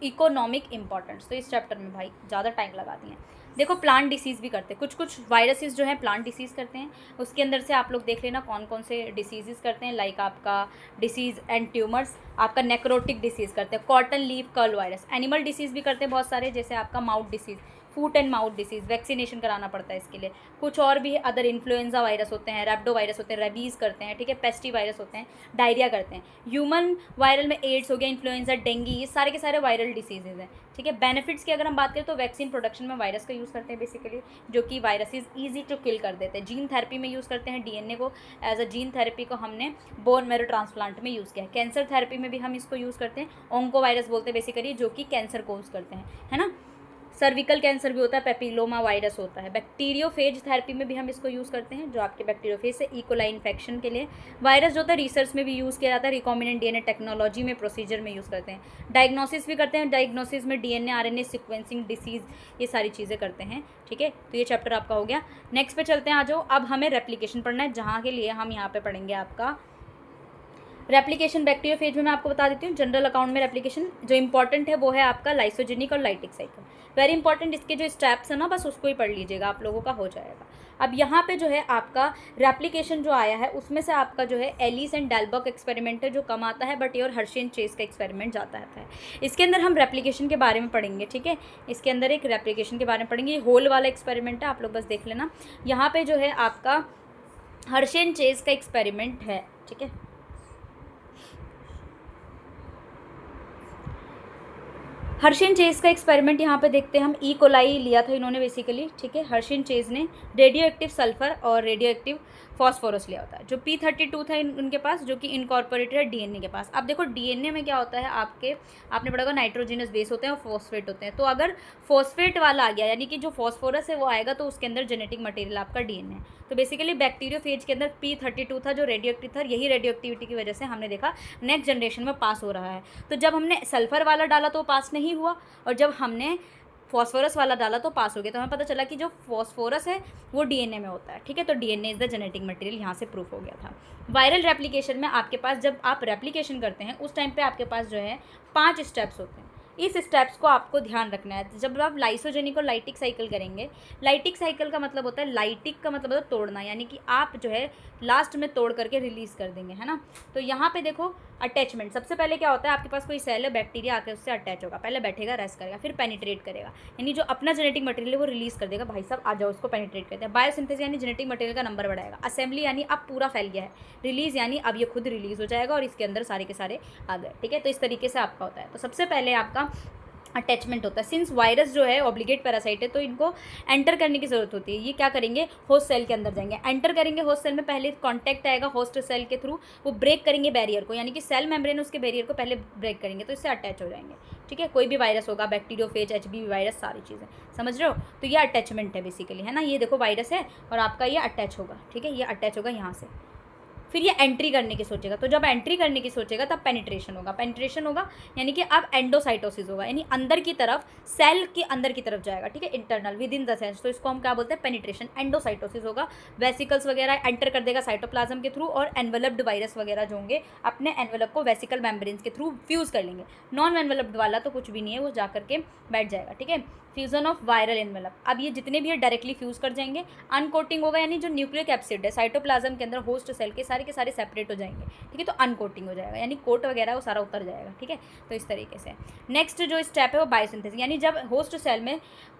A: इकोनॉमिक इम्पॉर्टेंस। तो इस चैप्टर में भाई ज़्यादा टाइम लगा दिए। देखो प्लांट डिसीज़ भी करते हैं, कुछ कुछ वायरसेस जो हैं प्लांट डिसीज़ करते हैं। उसके अंदर से आप लोग देख लेना कौन कौन से डिसीज़ करते हैं, लाइक आपका डिसीज़ एंड ट्यूमर्स, आपका नेक्रोटिक डिसीज़ करते हैं, cotton leaf curl virus. Animal disease भी करते हैं बहुत सारे, जैसे आपका mouth disease, foot and mouth disease, vaccination कराना पड़ता है इसके लिए। कुछ और भी अदर इन्फ्लुएंजा वायरस होते हैं, रैप्डो वायरस होते हैं, रेबीज़ करते हैं, ठीक है, पेस्टी वायरस होते हैं, डायरिया करते हैं। ह्यूमन वायरल में एड्स हो गया, इन्फ्लुएंजा, डेंगी, ये सारे के सारे वायरल डिसीजेज हैं, ठीक है। बेनिफिट्स की अगर हम बात करें तो वैक्सीन प्रोडक्शन में वायरस का यूज़ करते हैं बेसिकली, जो कि वायरसेस ईजी टू किल कर देते हैं। जीन थेरेपी में यूज़ करते हैं, डीएनए को एज अ जीन थेरेपी को हमने बोन मैरो ट्रांसप्लांट में यूज़ किया है। कैंसर थेरेपी में भी हम इसको यूज़ करते हैं, ओंको वायरस बोलते हैं बेसिकली, जो कि कैंसर कोज करते हैं, है ना। सर्विकल कैंसर भी होता है, पेपिलोमा वायरस होता है। बैक्टीरियोफेज थेरेपी में भी हम इसको यूज़ करते हैं, जो आपके बैक्टीरियोफेज से इकोलाई इन्फेक्शन के लिए। वायरस जो होता है रिसर्च में भी यूज़ किया जाता है, रिकॉम्बिनेंट डीएनए टेक्नोलॉजी में प्रोसीजर में यूज़ करते हैं। डायग्नोसिस भी करते हैं, डायग्नोसिस में डीएनए आरएनए सीक्वेंसिंग, डिसीज़, ये सारी चीज़ें करते हैं, ठीक है। तो ये चैप्टर आपका हो गया। नेक्स्ट पे चलते हैं, आ जाओ। अब हमें रेप्लिकेशन पढ़ना है, जहाँ के लिए हम यहाँ पे पढ़ेंगे आपका रेप्लिकेशन। बैक्टीरियोफेज में मैं आपको बता देती हूँ, जनरल अकाउंट में रेप्लिकेशन जो इंपॉर्टेंट है वो है आपका लाइसोजेनिक और लाइटिक साइकिल, वेरी इंपॉर्टेंट। इसके जो स्टेप्स है ना, बस उसको ही पढ़ लीजिएगा, आप लोगों का हो जाएगा। अब यहाँ पे जो है आपका रेप्लिकेशन जो आया है उसमें से आपका जो है एलिस एंड डेलबर्ग एक्सपेरिमेंट है जो कम आता है, बट ये और हर्शी एंड चेस का एक्सपेरिमेंट ज़्यादा आता है। इसके अंदर हम रेप्लिकेशन के बारे में पढ़ेंगे, ठीक है। इसके अंदर एक रेप्लिकेशन के बारे में पढ़ेंगे, ये होल वाला एक्सपेरिमेंट है, आप लोग बस देख लेना। यहाँ पे जो है आपका हर्शी एंड चेस का एक्सपेरिमेंट है, ठीक है। हर्शी एंड चेज का एक्सपेरिमेंट यहाँ पे देखते हैं हम। ई कोलाई लिया था इन्होंने बेसिकली, ठीक है। हर्शी एंड चेज ने रेडियो एक्टिव सल्फर और रेडियो एक्टिव फॉस्फोरस लिया होता है, जो P32 था उनके पास, जो कि इनकॉर्पोरेटेड है डीएनए के पास। अब देखो डीएनए में क्या होता है, आपने पढ़ा होगा नाइट्रोजनस बेस होते हैं और फॉस्फेट होते हैं। तो अगर फॉस्फेट वाला आ गया, यानी कि जो फॉस्फोरस है वो आएगा, तो उसके अंदर जेनेटिक मटेरियल आपका डीएनए है। तो बेसिकली बैक्टीरियोफेज के अंदर P32 था जो रेडियो एक्टिव था, यही रेडियो एक्टिविटी की वजह से हमने देखा नेक्स्ट जनरेशन में पास हो रहा है। तो जब हमने सल्फर वाला डाला तो पास नहीं हुआ, और जब हमने फॉस्फोरस वाला डाला तो पास हो गया। तो हमें पता चला कि जो फॉस्फोरस है वो डीएनए में होता है, ठीक है। तो DNA is the genetic material, यहाँ से प्रूफ हो गया था। वायरल रेप्लिकेशन में आपके पास जब आप रेप्लिकेशन करते हैं उस टाइम पे आपके पास जो है 5 स्टेप्स होते हैं। इस स्टेप्स को आपको ध्यान रखना है जब आप लाइसोजेनिक और लाइटिक साइकिल करेंगे। लाइटिक साइकिल का मतलब होता है, लाइटिक का मतलब होता है तोड़ना, यानी कि आप जो है लास्ट में तोड़ करके रिलीज़ कर देंगे, है ना। तो यहाँ पे देखो अटैचमेंट, सबसे पहले क्या होता है, आपके पास कोई सेल है, बैक्टीरिया आकर उससे अटैच होगा, पहले बैठेगा, रेस्ट करेगा, फिर पेनिट्रेट करेगा, यानी जो अपना जेनेटिक मटेरियल है वो रिलीज़ कर देगा, भाई साहब आ जाओ उसको पेनिट्रेट करते हैं। बायोसिंथेसिस यानी जेनेटिक मटेरियल का नंबर बढ़ाएगा। असेंबली यानी अब पूरा फैल गया है। रिलीज़ यानी अब ये खुद रिलीज़ हो जाएगा और इसके अंदर सारे के सारे आ गए, ठीक है। तो इस तरीके से आपका होता है। तो सबसे पहले आपका अटैचमेंट होता है। सिंस वायरस जो है ऑब्लिगेट पैरासाइट है, तो इनको एंटर करने की ज़रूरत होती है। ये क्या करेंगे, होस्ट सेल के अंदर जाएंगे, एंटर करेंगे होस्ट सेल में, पहले कांटेक्ट आएगा होस्ट सेल के थ्रू, वो ब्रेक करेंगे बैरियर को, यानी कि सेल मेम्ब्रेन उसके बैरियर को पहले ब्रेक करेंगे, तो इससे अटैच हो जाएंगे, ठीक है। कोई भी वायरस होगा, बैक्टीरियोफेज, HBV वायरस, सारी चीज़ें समझ रहे हो। तो ये अटैचमेंट है बेसिकली, है ना। ये देखो वायरस है और आपका ये अटैच होगा, ठीक है, ये अटैच होगा यहाँ से। फिर ये एंट्री करने की सोचेगा। तो जब एंट्री करने की सोचेगा तब पेनिट्रेशन होगा। पेनिट्रेशन होगा यानी कि अब एंडोसाइटोसिस होगा, यानी अंदर की तरफ, सेल के अंदर की तरफ जाएगा, ठीक है, internal within the cells. तो इसको हम क्या बोलते हैं, पेनिट्रेशन। एंडोसाइटोसिस होगा, वेसिकल्स वगैरह एंटर कर देगा साइटोप्लाज्म के थ्रू, और एनवेलप्ड वायरस वगैरह जो होंगे अपने एनवेलप को वेसिकल मेम्ब्रेन्स के थ्रू फ्यूज़ कर लेंगे। नॉन एनवेलप्ड वाला तो कुछ भी नहीं है, वो जा करके बैठ जाएगा, ठीक है। फ्यूजन ऑफ वायरल एनवेलप, अब ये जितने भी है डायरेक्टली फ्यूज कर जाएंगे। अनकोटिंग होगा, यानी जो न्यूक्लिक एसिड है साइटोप्लाज्म के अंदर होस्ट सेल के सारे सेपरेट हो जाएंगे, ठीक है। तो अनकोटिंग हो जाएगा, यानी कोट वगैरह वो सारा उतर जाएगा, ठीक है। तो इस तरीके से नेक्स्ट जो स्टेप है वो बायोसिंथेसिस, यानी जब होस्ट सेल में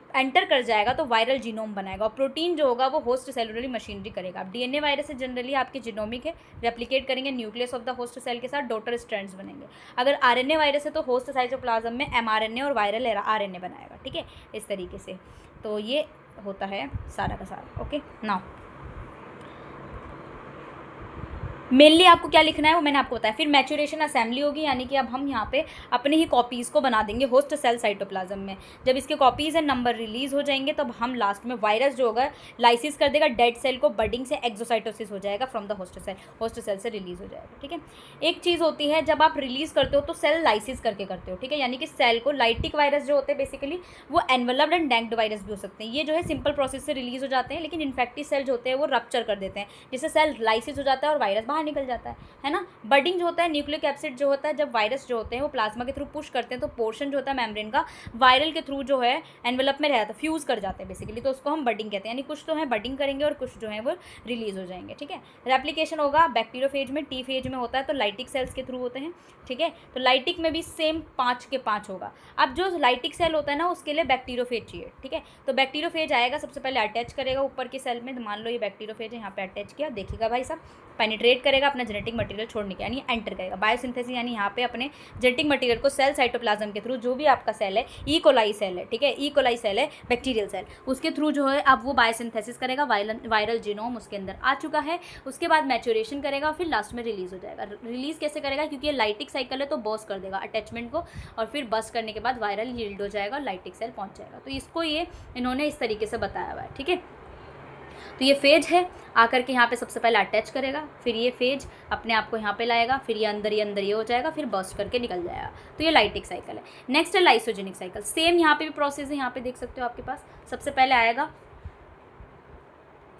A: एंटर कर जाएगा तो वायरल जीनोम बनाएगा, और प्रोटीन जो होगा वो होस्ट सेलुलरी मशीनरी करेगा। अब डीएनए वायरस से जनरली आपके जीनोमिक है, रेप्लिकेट करेंगे nucleus of the host cell के साथ, डॉटर स्ट्रैंड्स बनेंगे। अगर आरएनए वायरस है तो होस्ट साइटोप्लाज्म में एमआरएनए और वायरल आरएनए बनाएगा, ठीक है, इस तरीके से। तो ये होता है सारा का सारा। ओके, नाउ मेनली आपको क्या लिखना है वो मैंने आपको बताया। फिर मैच्योरेशन असेंबली होगी, यानी कि अब हम यहाँ पे अपने ही कॉपीज़ को बना देंगे होस्ट सेल साइटोप्लाज्म में। जब इसके कॉपीज़ एंड नंबर रिलीज़ हो जाएंगे तब हम लास्ट में वायरस जो होगा लाइसिस कर देगा डेड सेल को, बडिंग से एक्सोसाइटोसिस हो जाएगा फ्रॉम द होस्ट सेल से रिलीज़ हो जाएगा, ठीक है। एक चीज़ होती है, जब आप रिलीज़ करते हो तो सेल लाइसिस करके करते हो, ठीक है, यानी कि सेल को लाइटिक वायरस जो होते हैं बेसिकली वो एनवेलप्ड एंड डैंक्ड वायरस भी हो सकते हैं। ये जो है सिंपल प्रोसेस से रिलीज़ हो जाते हैं, लेकिन इन्फेक्टिव सेल जो होते हैं वो रप्चर कर देते हैं, जिससे सेल लाइसिस हो जाता है और वायरस बाहर निकल जाता है ना। बडिंग जो होता है, न्यूक्लिक एसिड जो होता है, जब वायरस जो होते हैं वो प्लाज्मा के थ्रू पुश करते हैं तो पोर्शन जो होता है मेम्ब्रेन का वायरल के थ्रू जो है एनवेलप में रहता है, फ्यूज़ कर जाते हैं बेसिकली, तो उसको हम बडिंग कहते हैं। यानी कुछ तो है बडिंग करेंगे और कुछ जो है वो रिलीज़ हो जाएंगे, ठीक है। रेप्लिकेशन होगा बैक्टीरियोफेज में, टी फेज में होता है तो लाइटिक सेल्स के थ्रू होते हैं, ठीक है। तो लाइटिक में भी सेम 5 के 5 होगा। अब जो लाइटिक सेल होता है ना उसके लिए बैक्टीरियोफेज चाहिए, ठीक है। तो बैक्टीरियोफेज आएगा, सबसे पहले अटैच करेगा ऊपर के सेल में, मान लो ये बैक्टीरियोफेज है, यहाँ पे अटैच किया, देखिएगा भाई साहब, पेनिट्रेट करेगा अपना जेनेटिक मटेरियल छोड़ने के, यानी एंटर करेगा। बायोसिंथेसिस यानी यहाँ पे अपने जेनेटिक मटेरियल को सेल साइटोप्लाज्म के थ्रू, जो भी आपका सेल है, ई कोलाई सेल है, ठीक है, ई कोलाई सेल है बैक्टीरियल सेल, उसके थ्रू जो है अब वो बायोसिंथेसिस करेगा। वायरल जीनोम उसके अंदर आ चुका है, उसके बाद मैच्योरेशन करेगा, फिर लास्ट में रिलीज़ हो जाएगा। रिलीज़ कैसे करेगा, क्योंकि ये लाइटिक साइकिल है तो बॉस कर देगा अटैचमेंट को, और फिर बस करने के बाद वायरल यील्ड हो जाएगा, लाइटिक सेल पहुँच जाएगा। तो इसको ये इन्होंने इस तरीके से बताया हुआ है, ठीक है। तो ये फेज है, आकर के यहाँ पे सबसे पहले अटैच करेगा, फिर ये फेज अपने आप को यहाँ पे लाएगा, फिर ये अंदर ये हो जाएगा, फिर बर्स्ट करके निकल जाएगा। तो ये लाइटिक साइकिल है। नेक्स्ट है लाइसोजेनिक साइकिल। सेम यहाँ पे भी प्रोसेस है, यहाँ पे देख सकते हो आपके पास। सबसे पहले आएगा,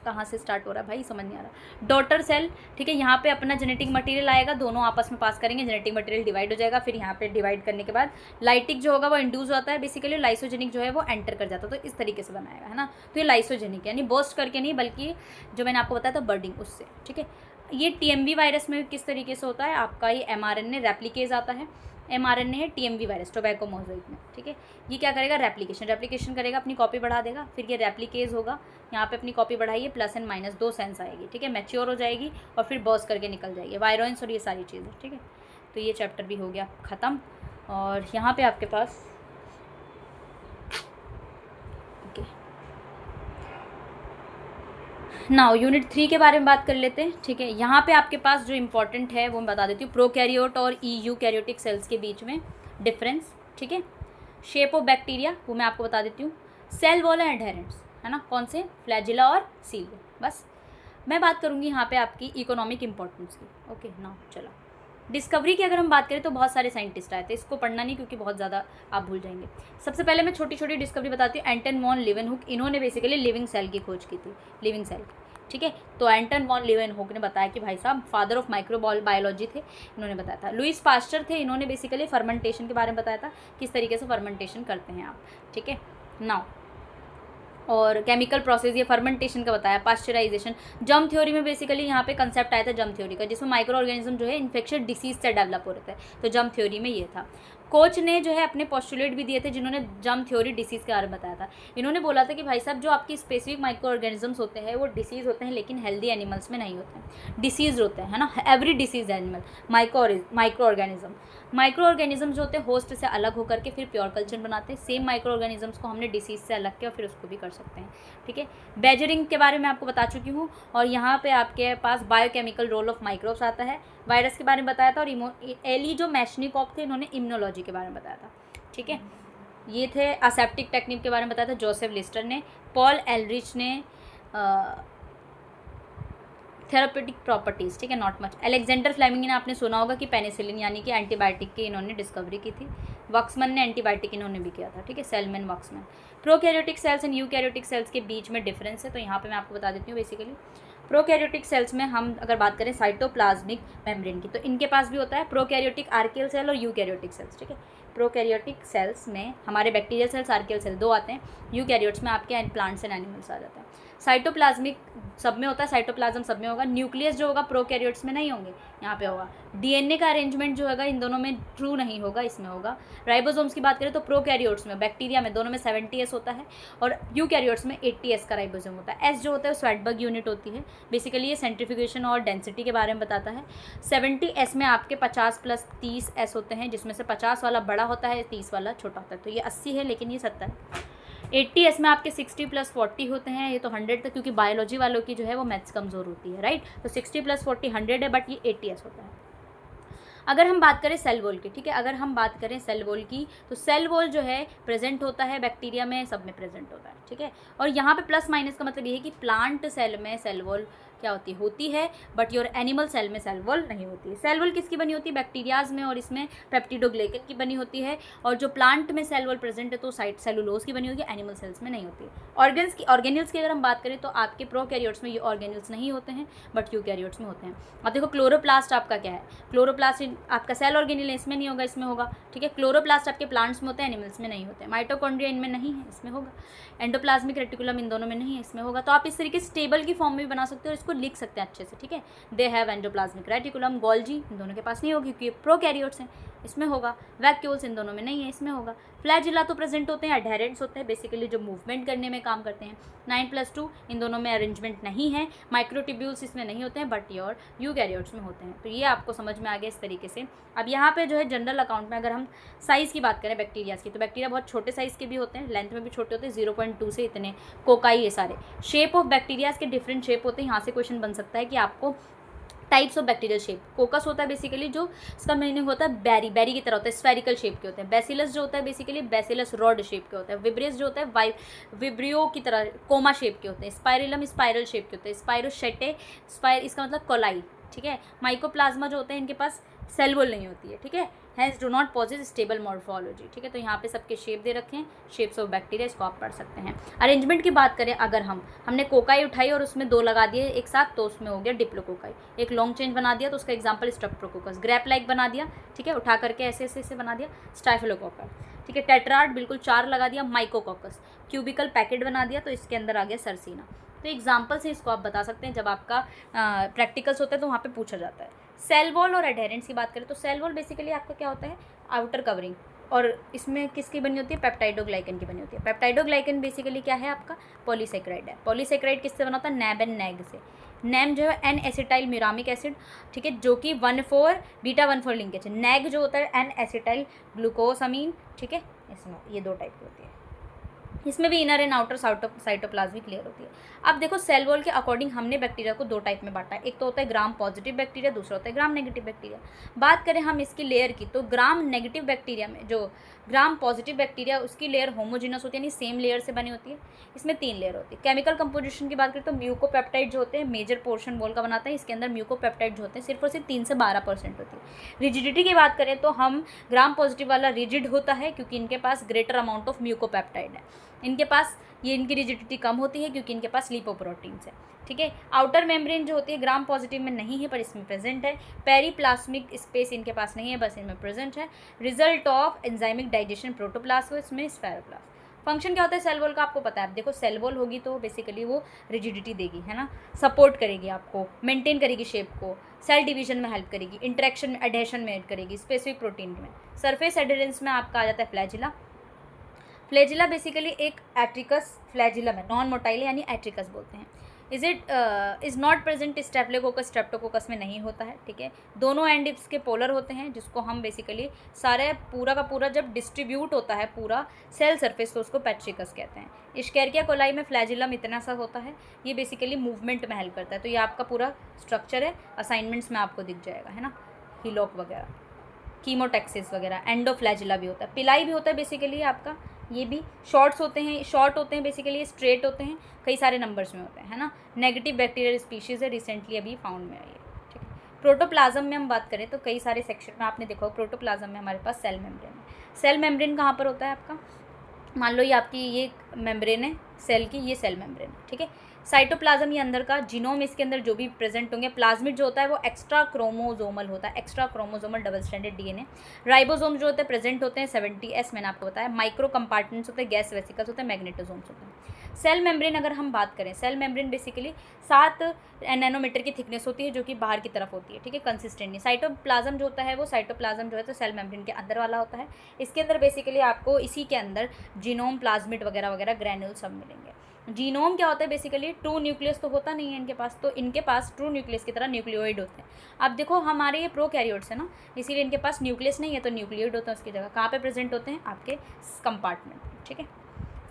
A: कहाँ से स्टार्ट हो रहा है भाई समझ नहीं आ रहा, डॉटर सेल, ठीक है, यहाँ पे अपना जेनेटिक मटेरियल आएगा, दोनों आपस में पास करेंगे, जेनेटिक मटेरियल डिवाइड हो जाएगा, फिर यहाँ पे डिवाइड करने के बाद लाइटिक जो होगा वो इंड्यूस होता है बेसिकली, लाइसोजेनिक जो है वो एंटर कर जाता है। तो इस तरीके से बनाएगा, है ना। तो ये लाइसोजेनिक यानी बर्स्ट करके नहीं, बल्कि जो मैंने आपको बताया था बर्डिंग उससे, ठीक है। ये टीएमवी वायरस में किस तरीके से होता है, आपका ये एमआरएनए रेप्लिकेज आता है, एमआरएनए है टीएमवी वायरस टोबैको मोज़ाइक में, ठीक है। ये क्या करेगा, रेप्लिकेशन करेगा, अपनी कॉपी बढ़ा देगा, फिर ये रेप्लिकेज होगा, यहाँ पे अपनी कॉपी बढ़ाइए, प्लस एंड माइनस 2 सेंस आएगी, ठीक है, मैच्योर हो जाएगी और फिर बर्स्ट करके निकल जाएगी, वायरोइंस और ये सारी चीज़ें, ठीक है। तो ये चैप्टर भी हो गया ख़त्म। और यहाँ पे आपके पास नाउ यूनिट 3 के बारे में बात कर लेते हैं, ठीक है। यहाँ पे आपके पास जो इंपॉर्टेंट है वो मैं बता देती हूँ, प्रोकैरियोट और यूकैरियोटिक सेल्स के बीच में डिफरेंस, ठीक है। शेप ऑफ बैक्टीरिया वो मैं आपको बता देती हूँ, सेल वॉल एंड एडहेरेंट्स, है ना, कौन से, फ्लैजिला और सील। बस मैं बात करूँगी यहाँ पे आपकी इकोनॉमिक इंपॉर्टेंस की। ओके नाउ चलो, डिस्कवरी की अगर हम बात करें तो बहुत सारे साइंटिस्ट आए थे, इसको पढ़ना नहीं क्योंकि बहुत ज़्यादा आप भूल जाएंगे। सबसे पहले मैं छोटी छोटी डिस्कवरी बताती हूँ। एंटन वॉन लीवेनहुक, इन्होंने बेसिकली लिविंग सेल की खोज की थी, लिविंग सेल की, ठीक है। तो एंटन वॉन लीवेनहुक ने बताया कि भाई साहब फादर ऑफ माइक्रोबायोलॉजी थे, इन्होंने बताया था। लुइस पास्चर थे, इन्होंने बेसिकली फर्मेंटेशन के बारे में बताया था, किस तरीके से फर्मेंटेशन करते हैं आप, ठीक है। नाउ और केमिकल प्रोसेस ये फर्मेंटेशन का बताया, पास्चराइजेशन। जर्म थ्योरी में बेसिकली यहाँ पे कंसेप्ट आया था जर्म थ्योरी का, जिसमें माइक्रो ऑर्गेनिज्म जो है इन्फेक्शियस डिसीज से डेवलप हो रहे थे, तो जर्म थ्योरी में ये था। कोच ने जो है अपने पोस्टुलेट भी दिए थे, जिन्होंने जर्म थ्योरी डिसीज़ के बारे में बताया था। इन्होंने बोला था कि भाई साहब जो आपकी स्पेसिफिक माइक्रो ऑर्गेनिजम्स होते हैं वो डिसीज़ होते हैं, लेकिन हेल्दी एनिमल्स में नहीं होते हैं, डिसीज़ होते हैं, है ना। Every disease animal micro organism जो होते हैं होस्ट से अलग होकर के फिर प्योर कल्चर बनाते हैं। सेम माइक्रो ऑर्गेनिजम्स को हमने डिसीज से अलग किया और फिर उसको भी कर सकते हैं, ठीक है। बेजरिंग के बारे में आपको बता चुकी हूँ। और यहाँ पे आपके पास बायोकेमिकल रोल ऑफ माइक्रोब्स आता है, वायरस के बारे में बताया था। और एली जो मैशनिकॉफ थे, इन्होंने इम्यूनोलॉजी के बारे में बताया था, ठीक है। ये थे असेप्टिक टेक्निक के बारे में बताया था जोसेफ लिस्टर ने। पॉल एलरिच ने थेरापेटिक प्रॉपर्टीज़, ठीक है, नॉट मच। अलेक्जेंडर फ्लेमिंग ने आपने सुना होगा कि पेनिसिलिन यानी कि एंटीबायोटिक की इन्होंने डिस्कवरी की थी। वॉक्समैन ने एंटीबायोटिक इन्होंने भी किया था, ठीक है, salesman Voxman. Prokaryotic cells and eukaryotic cells के बीच में डिफरेंस है, तो यहाँ पे मैं आपको बता देती हूँ। बेसिकली प्रोकैरियोटिक सेल्स में हम अगर बात करें साइटोप्लाज्मिक मेम्ब्रेन की, तो इनके पास भी होता है प्रोकैरियोटिक आर्कियल सेल और यूकैरियोटिक सेल्स, ठीक है। प्रोकैरियोटिक सेल्स में हमारे बैक्टीरियल सेल्स, आर्कियल सेल 2 आते हैं। यूकैरियोट्स में आपके प्लांट्स एंड एनिमल्स आ जाते हैं। साइटोप्लाज्मिक सब में होता है, साइटोप्लाज्म सब में होगा। न्यूक्लियस जो होगा प्रोकैरियोट्स में नहीं होंगे, यहाँ पे होगा। डीएनए का अरेंजमेंट जो होगा इन दोनों में ट्रू नहीं होगा, इसमें होगा। राइबोसोम्स की बात करें तो प्रोकैरियोट्स में, बैक्टीरिया में दोनों में 70S होता है और यूकैरियोट्स में 80S का राइबोसोम होता है। एस जो होता है वो स्वेटबर्ग यूनिट होती है। बेसिकली ये सेंट्रीफ्यूगेशन और डेंसिटी के बारे में बताता है। 70S में आपके 50 + 30S होते हैं, जिसमें से 50 वाला बड़ा होता है, 30 वाला छोटा होता है। तो ये 80 है, लेकिन ये 70 है। 80S में आपके 60 + 40 होते हैं, ये तो 100 तक, क्योंकि बायोलॉजी वालों की जो है वो मैथ्स कमज़ोर होती है, राइट। तो 60 + 40 100 है, बट ये 80S होता है। अगर हम बात करें सेल वॉल की, ठीक है, अगर हम बात करें सेल वॉल की, तो सेल वॉल जो है प्रेजेंट होता है बैक्टीरिया में, सब में प्रेजेंट होता है, ठीक है। और यहाँ पे प्लस माइनस का मतलब ये है कि प्लांट सेल में सेल वॉल क्या होती है, बट योर एनिमल सेल में सेल वॉल नहीं होती है। सेल वॉल किसकी बनी होती है? बैक्टीरियाज में, और इसमें पेप्टिडोग्लाइकन की बनी होती है। और जो प्लांट में सेल वॉल प्रेजेंट है तो साइट सेलुलोज की बनी होती है, एनिमल सेल्स में नहीं होती है। ऑर्गेनल्स की अगर हम बात करें तो आपके प्रोकैरियोट्स में ये ऑर्गेनल्स नहीं होते हैं, बट यूकैरियोट्स में होते हैं। अब देखो क्लोरोप्लास्ट आपका क्या है, क्लोरोप्लास्ट आपका सेल ऑर्गेनल है, इसमें नहीं होगा, इसमें होगा, ठीक है। क्लोरोप्लास्ट आपके प्लांट्स में होते हैं, एनिमल्स में नहीं होते हैं। माइटोकॉन्ड्रिया इनमें नहीं है, इसमें होगा। एंडोप्लाज्मिक रेटिकुलम इन दोनों में नहीं है, इसमें होगा। तो आप इस तरीके से टेबल की फॉर्म में भी बना सकते हो और इसको लिख सकते हैं अच्छे से, ठीक है। They have endoplasmic reticulum. Golgi इन दोनों के पास नहीं होगी क्योंकि प्रोकैरियोट्स हैं, इसमें होगा। वैक्यूल्स इन दोनों में नहीं है, इसमें होगा। फ्लैजिला तो प्रेजेंट होते हैं, एडहेरेंट्स होते हैं, बेसिकली जो मूवमेंट करने में काम करते हैं। 9+2 इन दोनों में अरेंजमेंट नहीं है। माइक्रोट्यूब्यूल्स इसमें नहीं होते हैं, बट योर यूकैरियोट्स में होते हैं। तो ये आपको समझ में आ गया इस तरीके से। अब यहाँ पे जो है जनरल अकाउंट में अगर हम साइज़ की बात करें बैक्टीरियाज की, तो बैक्टीरिया बहुत छोटे साइज़ के भी होते हैं, लेंथ में भी छोटे होते हैं, 0.2 से इतने। कोकाई ये सारे शेप ऑफ बैक्टीरियाज के डिफरेंट शेप होते हैं। यहाँ से क्वेश्चन बन सकता है कि आपको टाइप्स ऑफ बैक्टीरियल शेप। कोकस होता है बेसिकली, जो इसका मीनिंग होता है बैरी की तरह होता है, स्फेरिकल शेप के होते हैं। बेसिलस जो होता है बेसिकली बैसिलस रॉड शेप के होता है। विब्रियस जो होता है विब्रियो की तरह कोमा शेप के होते हैं। स्पाइरलम स्पाइरल शेप के होते हैं। स्पाइरोशेटे इसका मतलब कोलाई, ठीक है। माइकोप्लाज्मा जो होते हैं इनके पास सेल वॉल नहीं होती है, ठीक है। Hence do not possess stable morphology, ठीक है। तो यहाँ पे सबके शेप दे रखे हैं, शेप्स ऑफ बैक्टीरिया, इसको आप पढ़ सकते हैं। अरेंजमेंट की बात करें अगर हमने कोकाई उठाई और उसमें 2 लगा दिए एक साथ, तो उसमें हो गया डिप्लोकोकाई। एक लॉन्ग चेंज बना दिया तो उसका एग्जाम्पल स्ट्रेप्टोकोकस। ग्रैप लाइक बना दिया, ठीक है, उठा करके ऐसे बना दिया, स्टाइफिलोकोकस, ठीक है। टेट्राड बिल्कुल 4 लगा दिया, माइकोकोकस। क्यूबिकल पैकेट बना दिया तो इसके अंदर आ गया सरसीना। तो एग्जाम्पल से इसको आप बता सकते हैं, जब आपका प्रैक्टिकल्स होता है तो वहाँ पे पूछा जाता है। सेल वॉल और एडहेरेंट्स की बात करें तो सेल वॉल बेसिकली आपका क्या होता है? Outer covering. और इसमें किसकी बनी होती है? पेप्टाइडोग्लाइकन की बनी होती है। पेप्टाइडोग्लाइकन बेसिकली क्या है आपका? पॉलीसेक्राइड है। पॉलीसेक्राइड किससे बना होता है? नैब एंड नैग से। नैम जो है एन एसिटाइल म्यूरामिक एसिड, ठीक है, जो कि 1,4 बीटा 1,4 लिंकेज है। नैग जो होता है एन एसिटाइल ग्लूकोसामीन, ठीक है। इसमें ये 2 टाइप की होती है। इसमें भी inner and outer cytoplasmic layer होती है। अब देखो सेल वॉल के अकॉर्डिंग हमने बैक्टीरिया को 2 टाइप में बांटा है। एक तो होता है ग्राम पॉजिटिव बैक्टीरिया, दूसरा होता है ग्राम नेगेटिव बैक्टीरिया। बात करें हम इसकी लेयर की, तो ग्राम नेगेटिव बैक्टीरिया में जो ग्राम पॉजिटिव बैक्टीरिया उसकी लेयर होमोजिनस होती है, यानी सेम लेयर से बनी होती है। इसमें 3 लेयर होती है। केमिकल कंपोजिशन की बात करें तो म्यूकोपेप्टाइड जो होते हैं मेजर पोर्शन वॉल का बनाता है। इसके अंदर म्यूकोपेप्टाइड जो होते हैं सिर्फ और सिर्फ 3 से 12% होती है। रिजिडिटी की बात करें तो हम ग्राम पॉजिटिव वाला रिजिड होता है क्योंकि इनके पास ग्रेटर अमाउंट ऑफ म्यूकोपेप्टाइड है। इनके पास ये इनकी रिजिडिटी कम होती है क्योंकि इनके पास लिपोप्रोटीन्स है, ठीक है। आउटर मेम्ब्रेन जो होती है ग्राम पॉजिटिव में नहीं है पर इसमें प्रेजेंट है। पेरीप्लाज्मिक स्पेस इनके पास नहीं है, बस इनमें प्रेजेंट है। Result of enzymic digestion protoplast, इसमें स्फेरोप्लास्ट। फंक्शन क्या होता है सेल वॉल का आपको पता है। देखो सेल वॉल होगी तो बेसिकली वो रिजिडिटी देगी, है ना, सपोर्ट करेगी आपको, मेंटेन करेगी शेप को, सेल डिवीजन में हेल्प करेगी, इंटरेक्शन में एडेशन में ऐड करेगी, स्पेसिफिक प्रोटीन में। सरफेस एडेरेंस में आपका आ जाता है फ्लैजिला। फ्लैजिला बेसिकली एक एट्रिकस फ्लैजिलम है, नॉन मोटाइल यानी एट्रिकस बोलते हैं। इज़ नॉट प्रेजेंट स्टेप्लेकोकस, स्ट्रेप्टोकोकस में नहीं होता है, ठीक है। दोनों एंड इसके पोलर होते हैं, जिसको हम बेसिकली सारे पूरा का पूरा जब डिस्ट्रीब्यूट होता है पूरा सेल सरफेस तो उसको पैट्रिकस कहते हैं। इश्केरिया कोलाई में फ्लैजिलम इतना सा होता है, ये बेसिकली मूवमेंट में हेल्प करता है। तो ये आपका पूरा स्ट्रक्चर है, असाइनमेंट्स में आपको दिख जाएगा, है ना, हीलॉक वगैरह, कीमोटैक्सिस वगैरह। एंडोफ्लैजिला भी होता है, पिलाई भी होता है बेसिकली आपका ये भी शॉर्ट होते हैं बेसिकली, स्ट्रेट होते हैं, कई सारे नंबर्स में होते हैं, है ना। नेगेटिव बैक्टीरियल स्पीशीज़ है, रिसेंटली अभी फाउंड में आई है, ठीक है। प्रोटोप्लाज्म में हम बात करें तो कई सारे सेक्शन में आपने देखा, प्रोटोप्लाज्म में हमारे पास सेल मेम्ब्रेन है। सेल मेम्ब्रेन कहाँ पर होता है आपका, मान लो ये आपकी ये मेम्ब्रेन है सेल की, ये सेल मेम्ब्रेन है, ठीक है। साइटोप्लाज्म ये अंदर का जीनोम, इसके अंदर जो भी प्रेजेंट होंगे। प्लाज्मिड जो होता है वो एक्स्ट्रा क्रोमोजोमल होता है, extra chromosomal double stranded DNA. Ribosome जो होते हैं प्रेजेंट होते हैं 70S, मैंने आपको बताया। माइक्रो कंपार्टमेंट्स होते हैं, गैस वेसिकल्स होते हैं, मैग्नेटोसोम्स होते हैं। सेल मेम्ब्रेन अगर हम बात करें, सेल मेम्ब्रेन बेसिकली 7 नैनोमीटर की थिकनेस होती है, जो कि बाहर की तरफ होती है, ठीक है, कंसिस्टेंट नहीं। साइटोप्लाज्म जो होता है वो साइटोप्लाज्म जो है तो सेल मेम्ब्रेन के अंदर वाला होता है। इसके अंदर बेसिकली आपको इसी के अंदर जीनोम, प्लाज्मिड वगैरह वगैरह ग्रैन्यूल सब मिलेंगे। जीनोम क्या होता है बेसिकली, ट्रू न्यूक्लियस तो होता नहीं है इनके पास, तो इनके पास ट्रू न्यूक्लियस की तरह न्यूक्लियोइड होते हैं। अब देखो हमारे ये प्रोकैरियोट्स है ना, इसीलिए इनके पास न्यूक्लियस नहीं है तो न्यूक्लियोइड होता है उसकी जगह। कहाँ पे प्रेजेंट होते हैं, आपके कंपार्टमेंट, ठीक है।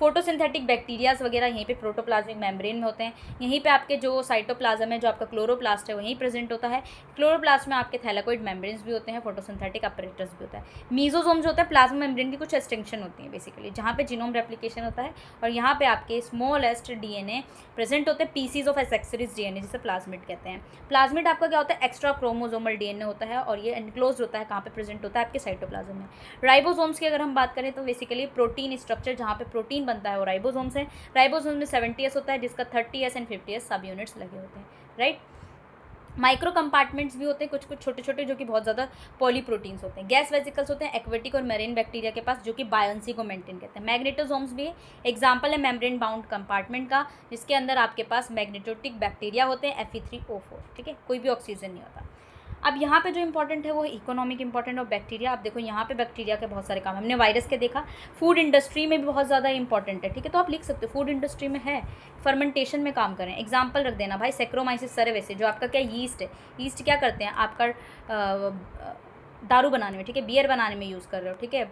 A: फोटोसिंथेटिक बैक्टीरियाज वगैरह यहीं पे प्रोटोप्लाज्मिक मेम्ब्रेन में होते हैं। यहीं पे आपके जो साइटोप्लाज्म है, जो आपका क्लोरोप्लास्ट है, वहीं प्रेजेंट होता है। क्लोरोप्लास्ट में आपके थैलेकोइड मेम्ब्रेन्स भी होते हैं, फोटोसिंथेटिक अपरेटस भी होता है। मीजोसोम जो होता है प्लाज्मा मेम्ब्रेन की कुछ एक्सटेंशन होती है बेसिकली, जहाँ पे जीनोम रेप्लिकेशन होता है, और यहाँ पे आपके स्मॉलेस्ट डीएनए प्रेजेंट होते हैं, पीसीज ऑफ एसेक्सरीज डीएनए, जिसे प्लाज्मिड कहते हैं। प्लाज्मिड आपका क्या होता है, एक्स्ट्रा क्रोमोजोमल डीएनए होता है, और ये एनक्लोज होता है, कहाँ पे प्रेजेंट होता है, आपके साइटोप्लाज्म में। राइबोसोम्स की अगर हम बात करें तो बेसिकली प्रोटीन स्ट्रक्चर, जहाँ पे प्रोटीन बनता है वो राइबोसोम्स है। राइबोसोम में 70S होता है, जिसका 30S एंड 50S सब यूनिट्स लगे होते हैं, राइट। माइक्रो कंपार्टमेंट्स भी होते हैं कुछ कुछ छोटे छोटे, जो कि बहुत ज़्यादा पॉलीप्रोटीन्स होते हैं। गैस वेसिकल्स होते हैं एक्वेटिक और मेरीन बैक्टीरिया के पास, जो कि बायोन्सी को मेंटेन करते हैं। मैग्नेटोसोम्स भी एग्जांपल है मेम्ब्रेन बाउंड कंपार्टमेंट का, जिसके अंदर आपके पास मैग्नेटोटिक बैक्टीरिया होते हैं, Fe3O4, ठीक है, कोई भी ऑक्सीजन नहीं होता। अब यहाँ पे जो इंपॉर्टेंट है वो इकोनॉमिक इंपॉर्टेंट और बैक्टीरिया। आप देखो यहाँ पे बैक्टीरिया के बहुत सारे काम, हमने वायरस के देखा। फूड इंडस्ट्री में भी बहुत ज़्यादा इंपॉर्टेंट है, ठीक है, तो आप लिख सकते हो फूड इंडस्ट्री में है, फर्मेंटेशन में काम करें। एग्जाम्पल रख देना भाई, सेक्रोमाइसिस सेरेवेसिस, जो आपका क्या यीस्ट है। यीस्ट क्या करते हैं, आपका दारू बनाने में, ठीक है, बियर बनाने में यूज़ कर रहे हो, ठीक है।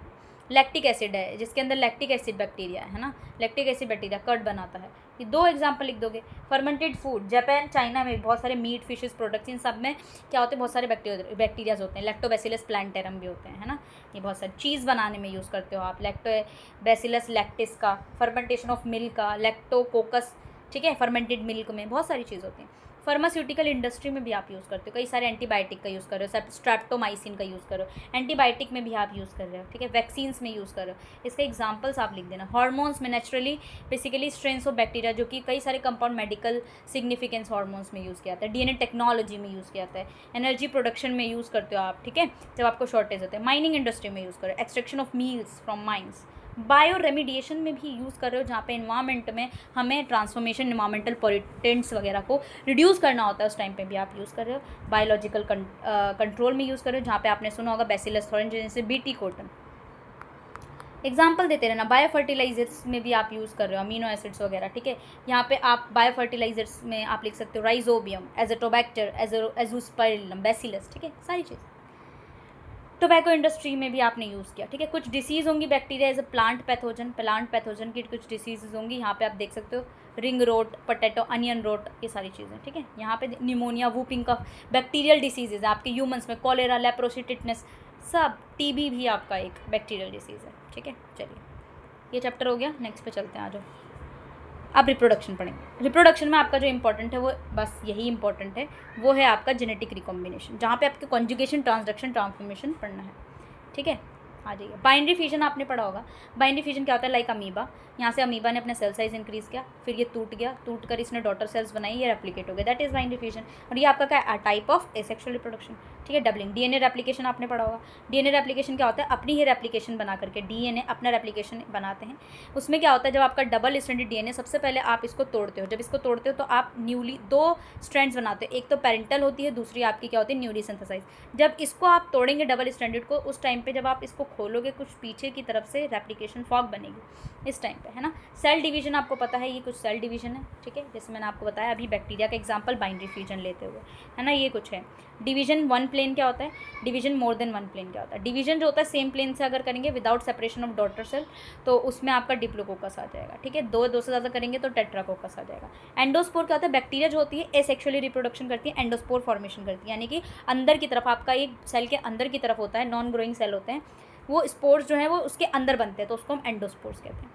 A: लैक्टिक एसिड है, जिसके अंदर लैक्टिक एसिड बैक्टीरिया है ना, लैक्टिक एसिड बैक्टीरिया कर्ड बनाता है। ये 2 एग्जांपल लिख दोगे। फर्मेंटेड फूड, जापान चाइना में बहुत सारे मीट फिशेस प्रोडक्ट्स, इन सब में क्या होते हैं, बहुत सारे बैक्टीरियाज होते हैं। लैक्टोबैसिलस प्लांटेरम भी होते हैं, है ना। ये बहुत सारी चीज़ बनाने में यूज़ करते हो आप। लैक्टोबैसिलस लैक्टिस का, फर्मेंटेशन ऑफ मिल्क का, लैक्टोकोकस, ठीक है, फर्मेंटेड मिल्क में बहुत सारी चीज़ होती हैं। फार्मास्यूटिकल इंडस्ट्री में भी आप यूज़ करते हो, कई सारे एंटीबायोटिक का यूज़ कर रहे हो, स्ट्रेप्टोमाइसिन का यूज़ कर रहे हो, एंटीबायोटिक में भी आप यूज़ कर रहे हो, ठीक है, वैक्सीन्स में यूज़ कर रहे हो। इसके एग्जांपल्स आप लिख देना। हार्मोन्स में naturally basically strains of bacteria, जो कि कई सारे कंपाउंड मेडिकल सिग्निफिकेंस हार्मोन्स में यूज़ किया जाता है। डीएनए टेक्नोलॉजी में यूज़ किया जाता है। एनर्जी प्रोडक्शन में यूज़ करते हो आप, ठीक है, जब आपको शॉर्टेज होता है। माइनिंग इंडस्ट्री में यूज़ करो, extraction of meals from mines. Bio remediation में भी यूज़ कर रहे हो, जहाँ पे इन्वायरमेंट में हमें ट्रांसफॉर्मेशन, इन्वायरमेंटल पॉल्यूटेंट्स वगैरह को रिड्यूस करना होता है, उस टाइम पे भी आप यूज़ कर रहे हो। बायोलॉजिकल कंट्रोल में यूज़ कर रहे हो, जहाँ पे आपने सुना होगा बैसिलस थोरेंजिस से बीटी कॉटन। एग्जाम्पल देते रहना। बायो फर्टिलाइजर्स में भी आप यूज़ कर रहे हो, अमीनो एसिड्स वगैरह, ठीक है। यहाँ पे आप बायो फर्टिलाइजर्स में आप लिख सकते हो राइजोबियम, एजोटोबैक्टर, एजोस्पाइरिलम, बैसिलस, ठीक है, सारी चीज़। टोबैको इंडस्ट्री में भी आपने यूज़ किया, ठीक है। कुछ डिसीज़ होंगी bacteria as a plant pathogen की कुछ डिसीज़ होंगी, यहाँ पे आप देख सकते हो ring rot, potato, onion rot, ये सारी चीज़ें, ठीक है। यहाँ पे pneumonia, whooping cough, bacterial diseases आपके ह्यूमंस में, कॉलेरा, लेप्रोसी, टिटनेस, सब। टीबी भी आपका एक बैक्टीरियल डिसीज़ है, ठीक है। चलिए ये चैप्टर हो गया, नेक्स्ट पे चलते हैं, आ जाओ। अब रिप्रोडक्शन पढ़ेंगे। रिप्रोडक्शन में आपका जो इंपॉर्टेंट है वो बस यही इंपॉर्टेंट है, वो है आपका जेनेटिक रिकॉम्बिनेशन, जहाँ पे आपके कॉन्जुगेशन, ट्रांसडक्शन, ट्रांसफॉर्मेशन पढ़ना है, ठीक है। आ जाइए। बाइनरी फ्यूजन आपने पढ़ा होगा। बाइनरी फ्यूजन क्या होता है, लाइक अमीबा, यहाँ से अमीबा ने अपना सेल साइज इंक्रीज़ किया, फिर ये टूट गया, टूट कर इसने डॉटर सेल्स बनाई, ये रेप्लिकेट हो गया, दैट इज़ बाइनरी फ्यूजन। और ये आपका क्या है, टाइप ऑफ एसेक्सुअल रिप्रोडक्शन, ठीक है। डबलिंग, डीएनए रेप्लिकेशन आपने पढ़ा होगा। डीएनए रेप्लिकेशन क्या होता है, अपनी ही रेप्लिकेशन बना करके डीएनए अपना रेप्लिकेशन बनाते हैं। उसमें क्या होता है, जब आपका डबल स्ट्रैंडेड डीएनए, सबसे पहले आप इसको तोड़ते हो, जब इसको तोड़ते हो तो आप न्यूली 2 स्ट्रैंड्स बनाते हो, एक तो पेरेंटल होती है, दूसरी आपकी क्या होती है, न्यूली सिंथेसाइज। जब इसको आप तोड़ेंगे डबल स्ट्रैंडेड को, उस टाइम पे जब आप इसको खोलोगे, कुछ पीछे की तरफ से रेप्लिकेशन फॉग बनेगी इस टाइम पे, है ना। सेल डिवीजन आपको पता है, ये कुछ सेल डिवीजन है, ठीक है, जैसे मैंने आपको बताया अभी बैक्टीरिया का एग्जांपल बाइनरी फ्यूजन लेते हुए, है ना। ये कुछ है। डिवीजन 1 प्लेन क्या होता है, डिवीजन मोर देन 1 प्लेन क्या होता है। डिवीजन जो होता है सेम प्लेन से अगर करेंगे without separation of daughter cell, तो उसमें आपका डिप्लोकोकस आ जाएगा, ठीक है। 2 से ज़्यादा करेंगे तो टेट्राकोकस आ जाएगा। एंडोस्पोर क्या होता है, बैक्टीरिया जो होती है एसेक्सुअली रिप्रोडक्शन करती है, एंडोस्पोर फॉर्मेशन करती है, यानी कि अंदर की तरफ आपका एक सेल के अंदर की तरफ होता है, नॉन ग्रोइंग सेल होते हैं, वो स्पोर्स जो हैं वो उसके अंदर बनते हैं, तो उसको हम एंडोस्पोर्स कहते हैं,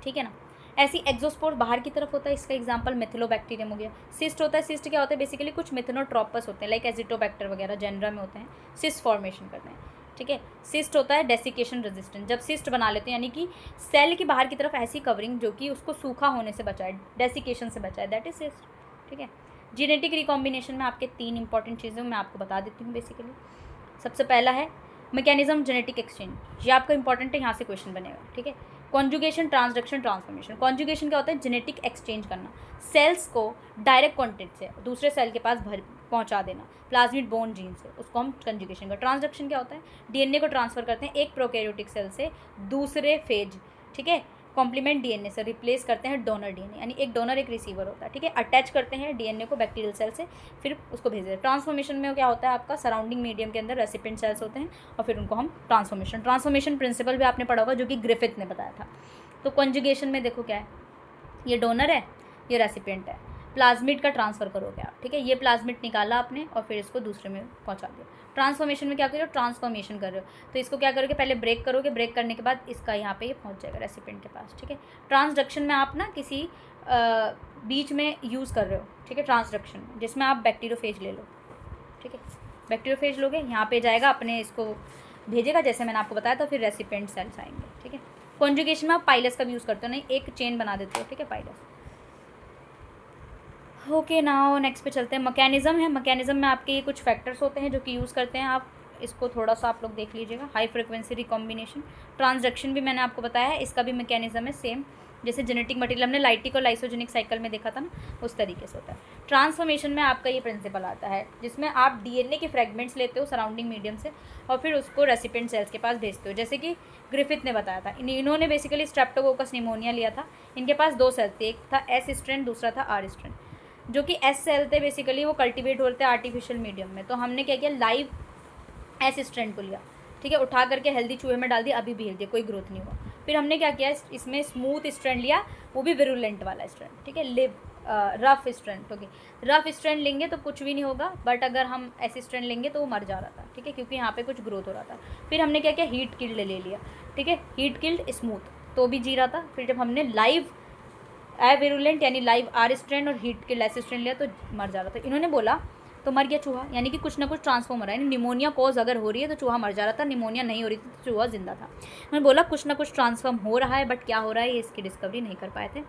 A: ठीक है ना। ऐसी एक्सोस्पोर बाहर की तरफ होता है, इसका एग्जांपल मिथिलोबैक्टीरियम हो गया। सिस्ट होता है, सिस्ट क्या होता है बेसिकली, कुछ मिथनोट्रोपस होते हैं लाइक एजिटोबैक्टर वगैरह जेनरा में होते हैं, सिस्ट फॉर्मेशन करते हैं, ठीक है। सिस्ट होता है डेसिकेशन रेजिस्टेंट, जब सिस्ट बना लेते हैं यानी कि सेल की बाहर की तरफ ऐसी कवरिंग जो कि उसको सूखा होने से बचाए, डेसिकेशन से बचाए, दैट इज सिस्ट, ठीक है। जेनेटिक रिकॉम्बिनेशन में आपके 3 इंपॉर्टेंट चीज़ें मैं आपको बता देती हूँ बेसिकली। सबसे पहला है मैकेनिज्म जेनेटिक एक्सचेंज, ये आपका इंपॉर्टेंट है, यहाँ से क्वेश्चन बनेगा, ठीक है। Conjugation, transduction, transformation. कॉन्जुगेशन क्या होता है, जेनेटिक एक्सचेंज करना, सेल्स को डायरेक्ट कॉन्टेक्ट से दूसरे सेल के पास पहुंचा देना प्लाज्मिड बोन जीन से, उसको हम कंजुगेशन का। ट्रांसडक्शन क्या होता है, डीएनए को ट्रांसफर करते हैं एक प्रोकैरियोटिक सेल से दूसरे फेज, ठीक है, कॉम्प्लीमेंट डीएनए से रिप्लेस करते हैं डोनर डीएनए, यानी एक डोनर एक रिसीवर होता है, ठीक है। अटैच करते हैं डीएनए को बैक्टीरियल सेल से, फिर उसको भेज देते हैं। ट्रांसफॉर्मेशन में क्या होता है, आपका सराउंडिंग मीडियम के अंदर रेसिपिएंट सेल्स होते हैं और फिर उनको हम ट्रांसफॉर्मेशन प्रिंसिपल भी आपने पढ़ा होगा जो कि ग्रिफिथ ने बताया था। तो कॉन्जुगेशन में देखो क्या है, ये डोनर है, ये रेसिपिएंट है, प्लाज्मिड का ट्रांसफ़र करोगे आप, ठीक है। ये प्लाज्मिड निकाला आपने और फिर इसको दूसरे में पहुंचा दिया। ट्रांसफॉर्मेशन में क्या कर रहे हो, ट्रांसफॉर्मेशन कर रहे हो, तो इसको क्या करोगे, पहले ब्रेक करोगे, ब्रेक करने के बाद इसका यहाँ पे ये पहुंच जाएगा रेसिपिएंट के पास, ठीक है। ट्रांसडक्शन में आप ना किसी बीच में यूज़ कर रहे हो, ठीक है, ट्रांसडक्शन जिसमें आप बैक्टीरियोफेज ले लो, ठीक है। बैक्टीरियोफेज लोगे, यहाँ पे जाएगा अपने इसको भेजेगा जैसे मैंने आपको बताया, तो फिर रेसिपिएंट सेल्स आएंगे, ठीक है। कॉन्जुगेशन में आप पाइलस का भी यूज़ करते हो, नहीं एक चेन बना देते हो, ठीक है, पाइलस। ओके, नाउ नेक्स्ट पे चलते हैं। मैकेनिज्म है, मैकेनिज्म में आपके ये कुछ फैक्टर्स होते हैं जो कि यूज़ करते हैं, आप इसको थोड़ा सा आप लोग देख लीजिएगा। हाई फ्रिक्वेंसी रिकॉम्बिनेशन, ट्रांसडक्शन भी मैंने आपको बताया है, इसका भी मैकेनिज्म है सेम, जैसे जेनेटिक मटेरियल हमने लाइटिक और लाइसोजेनिक साइकिल में देखा था ना, उस तरीके से होता है। ट्रांसफॉर्मेशन में आपका ये प्रिंसिपल आता है जिसमें आप डीएनए के फ्रेगमेंट्स लेते हो सराउंडिंग मीडियम से और फिर उसको रेसिपिएंट सेल्स के पास भेजते हो, जैसे कि ग्रिफिथ ने बताया था। इन्होंने बेसिकली स्ट्रेप्टोकोकस निमोनिया लिया था, इनके पास 2 सेल थे, एक था एस स्ट्रेन, दूसरा था आर स्ट्रेन। जो कि एस सेल थे बेसिकली वो कल्टीवेट होते हैं आर्टिफिशियल मीडियम में, तो हमने क्या किया, लाइव एस स्ट्रेंड को लिया, ठीक है, उठा करके हेल्दी चूहे में डाल दिया, अभी भी हेल्दी, कोई ग्रोथ नहीं हुआ। फिर हमने क्या किया, इसमें स्मूथ स्ट्रेंड लिया, वो भी विरुलेंट वाला स्ट्रेंड, ठीक है, rough strand, okay. Rough strand लेंगे तो कुछ भी नहीं होगा, बट अगर हम ऐसे स्ट्रेंड लेंगे तो वो मर जा रहा था, ठीक है, क्योंकि यहाँ पे कुछ ग्रोथ हो रहा था। फिर हमने क्या किया, हीट किल्ड ले लिया, ठीक है, हीट किल्ड स्मूथ, तो भी जी रहा था। फिर जब हमने लाइव विरुलेंट यानी लाइव आर स्ट्रेंड और हीट किल्ड एस स्ट्रेंड लिया तो मर जा रहा था। इन्होंने बोला तो मर गया चूहा, यानी कि कुछ ना कुछ ट्रांसफॉर्म हो रहा है। यानी निमोनिया कॉज अगर हो रही है तो चूहा मर जा रहा था, निमोनिया नहीं हो रही थी तो चूहा जिंदा था। उन्होंने बोला कुछ ना कुछ ट्रांसफॉर्म हो रहा है, बट क्या हो रहा है ये इसकी डिस्कवरी नहीं कर पाए थे,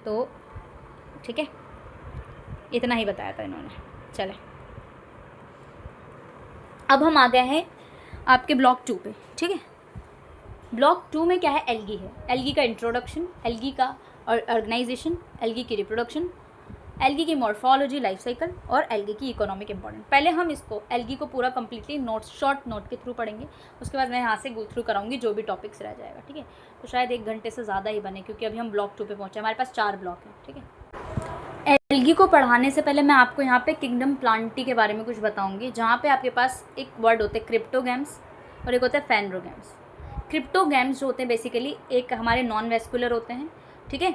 A: तो ठीक है, इतना ही बताया था इन्होंने। चले, अब हम आ गए हैं आपके ब्लॉक 2 पे, ठीक है। ब्लॉक 2 में क्या है, एल्गी है। एल्गी का इंट्रोडक्शन, एल्गी का ऑर्गेनाइजेशन, एल्गी की रिप्रोडक्शन, एल्गी की मॉर्फोलॉजी, लाइफ साइकिल और एल्गी की इकोनॉमिक इंपॉर्टेंट। पहले हम इसको एल्गी को पूरा कंप्लीटली नोट्स, शॉर्ट नोट के थ्रू पढ़ेंगे, उसके बाद मैं यहाँ से गो थ्रू कराऊंगी जो भी टॉपिक्स रह जाएगा, ठीक है। तो शायद 1 घंटे से ज़्यादा ही बने क्योंकि अभी हम ब्लॉक 2 पे पहुँचे, हमारे पास 4 ब्लॉक हैं, ठीक है। एल्गी को पढ़ाने से पहले मैं आपको यहाँ पे किंगडम प्लांटी के बारे में कुछ बताऊँगी, जहाँ पर आपके पास एक वर्ड होते हैं क्रिप्टोगैम्स और एक होता है फैनरोगैम्स। क्रिप्टोगैम्स जो होते हैं बेसिकली एक हमारे नॉन वेस्कुलर होते हैं, ठीक है,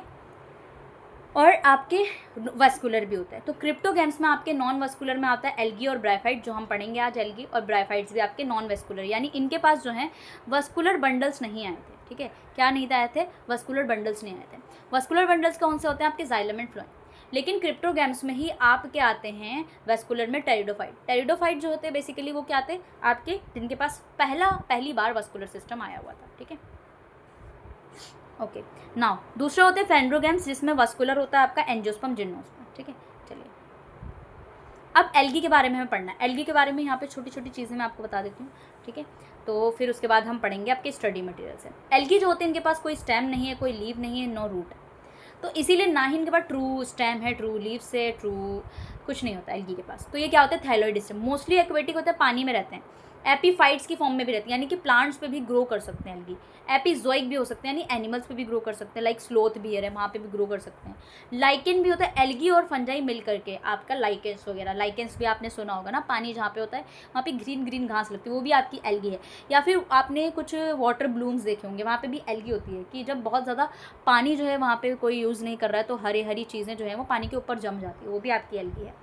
A: और आपके वेस्कुलर भी होता है। तो क्रिप्टोगैम्स में आपके नॉन वेस्कुलर में आता है एल्गी और ब्राइफाइट, जो हम पढ़ेंगे आज। एल्गी और ब्राइफाइट्स भी आपके नॉन वेस्कुलर, यानी इनके पास जो है वेस्कुलर बंडल्स नहीं आए थे, ठीक है। क्या नहीं आए थे, वेस्कुलर बंडल्स नहीं आए थे। वेस्कुलर बंडल्स कौन से होते हैं, आपके जाइलम एंड फ्लोएम। लेकिन क्रिप्टोगैम्स में ही आपके आते हैं वेस्कुलर में टेरिडोफाइट। टेरिडोफाइट जो होते हैं बेसिकली वो क्या आते हैं आपके, जिनके पास पहली बार वेस्कुलर सिस्टम आया हुआ था, ठीक है। ओके, नाउ दूसरे होते हैं फैनरोगैम्स, जिसमें वस्कुलर होता है आपका एंजियोस्पर्म, जिम्नोस्पर्म, ठीक है। चलिए, अब एल्गी के बारे में हमें पढ़ना है। एल्गी के बारे में यहाँ पे छोटी छोटी चीज़ें मैं आपको बता देती हूँ, ठीक है। तो फिर उसके बाद हम पढ़ेंगे आपके स्टडी मटेरियल से। एल्गी जो होते हैं इनके पास कोई स्टेम नहीं है, कोई लीव नहीं है, नो रूट है, तो इसीलिए ना ही इनके पास ट्रू स्टेम है, ट्रू लीव्स से, ट्रू कुछ नहीं होता एल्गी के पास। तो ये क्या होता है, थाइलॉइड स्टेम, मोस्टली एक्वेटिक होते हैं, पानी में रहते हैं, एपीफाइट्स की फॉर्म में भी रहती है, यानी कि प्लांट्स पे भी ग्रो कर सकते हैं एल्गी। एपिजोइक भी हो सकते हैं, यानी एनिमल्स पे भी ग्रो कर सकते हैं, लाइक स्लोथ बियर है, वहाँ पे भी ग्रो कर सकते हैं। लाइकेन भी होता है, एल्गी और फंजाई मिल करके आपका लाइकेंस वगैरह। लाइकेंस भी आपने सुना होगा ना, पानी जहाँ पे होता है वहाँ पे ग्रीन ग्रीन घास लगती है, वो भी आपकी एल्गी है। या फिर आपने कुछ वाटर ब्लूम्स देखे होंगे, वहाँ पे भी एल्गी होती है, कि जब बहुत ज़्यादा पानी जो है वहाँ पे कोई यूज़ नहीं कर रहा है तो हरी हरी चीज़ें जो है वो पानी के ऊपर जम जाती है, वो भी आपकी एल्गी है।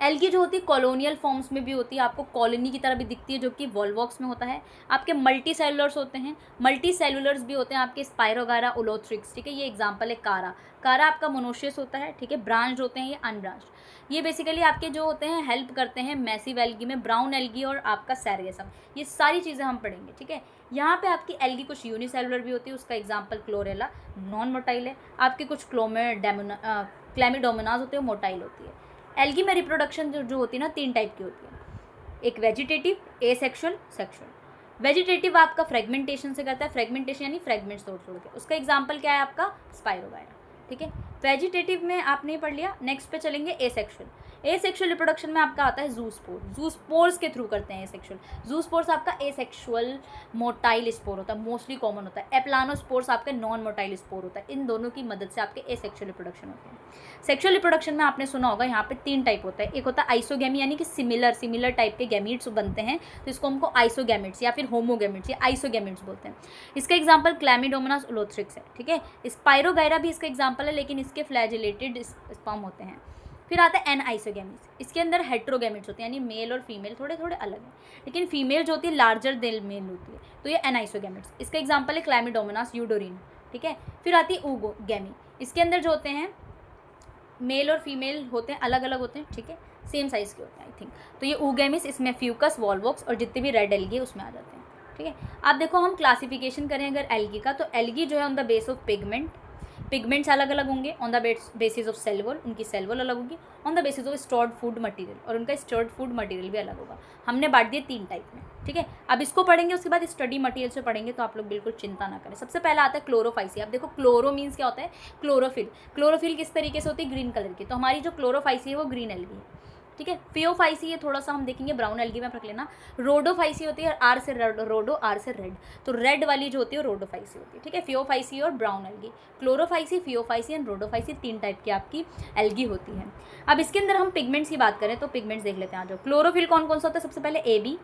A: एल्गी जो होती है कॉलोनियल फॉर्म्स में भी होती है, आपको कॉलोनी की तरह भी दिखती है, जो कि वॉल्वॉक्स में होता है। आपके मल्टी सेलुलर्स होते हैं, मल्टी सेलुलर्स भी होते हैं आपके स्पायरोगारा उलोथ्रिक्स, ठीक है। ये एग्जांपल है कारा। कारा आपका मोनोशियस होता है, ठीक है। ब्रांच होते हैं ये अनब्रांच्ड। ये बेसिकली आपके जो होते हैं हेल्प करते हैं मैसिव एल्गी में, ब्राउन एल्गी और आपका सैरगेसम, ये सारी चीज़ें हम पढ़ेंगे, ठीक है। यहाँ पे आपकी एल्गी कुछ यूनिसेलुलर भी होती है, उसका एग्जाम्पल क्लोरेला नॉन मोटाइल है। आपके कुछ क्लैमिडोमोनास होते हैं, मोटाइल होती है। एल्गी में रिप्रोडक्शन जो होती है ना, 3 टाइप की होती है, एक वेजिटेटिव, एसेक्सुअल, सेक्सुअल। वेजिटेटिव आपका फ्रेगमेंटेशन से करता है, फ्रेगमेंटेशन यानी फ्रेगमेंट्स तोड़ के। उसका एग्जांपल क्या है आपका स्पायरोगायरा, ठीक है। वेजिटेटिव में आपने पढ़ लिया। नेक्स्ट पे चलेंगे एसेक्सुअल। एसेक्सुअल रिप्रोडक्शन में आपका आता है जूस्पोर, जूस्पोर्स के थ्रू करते हैं एसेक्सुअल। जूस्पोर्स आपका एसेक्सुअल मोटाइल स्पोर होता है, मोस्टली कॉमन होता है। एप्लानोस्पोर्स आपका नॉन मोटाइल स्पोर होता है। इन दोनों की मदद से आपके एसेक्सुअल रिप्रोडक्शन होते हैं। सेक्सुअल रिप्रोडक्शन में आपने सुना होगा यहाँ पे 3 टाइप होता है। एक होता है आइसोगैमी, यानी कि सिमिलर टाइप के गैमीट्स बनते हैं, तो इसको हमको आइसोगैमिट्स या फिर होमोगैमिट्स या आइसोगैमिट्स बोलते हैं। इसका एग्जांपल क्लैमिडोमोनास उलोथ्रिक्स है, ठीक है। स्पायरोगायरा भी इसका एग्जांपल है, लेकिन इसके फ्लैजिलेटेड स्पर्म होते हैं। फिर आता है एन आइसोगैमीज। इसके अंदर हेट्रोगैमिट्स होते हैं, यानी मेल और फीमेल थोड़े थोड़े अलग हैं, लेकिन फीमेल जो होती है लार्जर देन मेल होती है, तो ये एन आइसोगैमिट्स। इसका एग्जांपल है क्लैमिडोमोनास यूडोरिन, ठीक है। फिर आती है ऊगोगैमी। इसके अंदर जो होते हैं मेल और फीमेल होते हैं, अलग अलग होते हैं, ठीक है, सेम साइज़ के होते हैं आई थिंक। तो ये ऊगैमिस, इसमें फ्यूकस, वॉल्वॉक्स और जितने भी रेड एल्गी उसमें आ जाते हैं, ठीक है। आप देखो हम क्लासिफिकेशन करें अगर एल्गी का, तो एल्गी जो है on the base of pigments अलग अलग होंगे। On the basis of cell wall, उनकी सेल वॉल अलग होगी। On the basis of stored food material, और उनका स्टोर्ड फूड मटेरियल भी अलग होगा। हमने बांट दिए 3 टाइप में, ठीक है। अब इसको पढ़ेंगे, उसके बाद स्टडी मटेरियल से पढ़ेंगे, तो आप लोग बिल्कुल चिंता ना करें। सबसे पहला आता है क्लोरोफाइसी। अब देखो क्लोरो मीन्स क्या होता है, क्लोरोफिल। क्लोरोफिल किस तरीके से होती है, ग्रीन कलर की, तो हमारी जो क्लोरोफाइसी है वो ग्रीन एल्गी है, ठीक है। फियोफाइसी ये थोड़ा सा हम देखेंगे ब्राउन एल्गी में रख लेना। रोडोफाइसी होती है, आर से रोडो, आर से रेड, तो रेड वाली जो होती है रोडोफाइसी होती है, ठीक है। फियोफाइसी और brown algae, Chlorophyceae, Phaeophyceae and Rhodophyceae, 3 type की आपकी एल्गी होती है। अब इसके अंदर हम पिगमेंट्स की बात करें तो पिगमेंट्स देख लेते हैं। आज क्लोरोफिल कौन कौन सा होता है, सबसे पहले AB,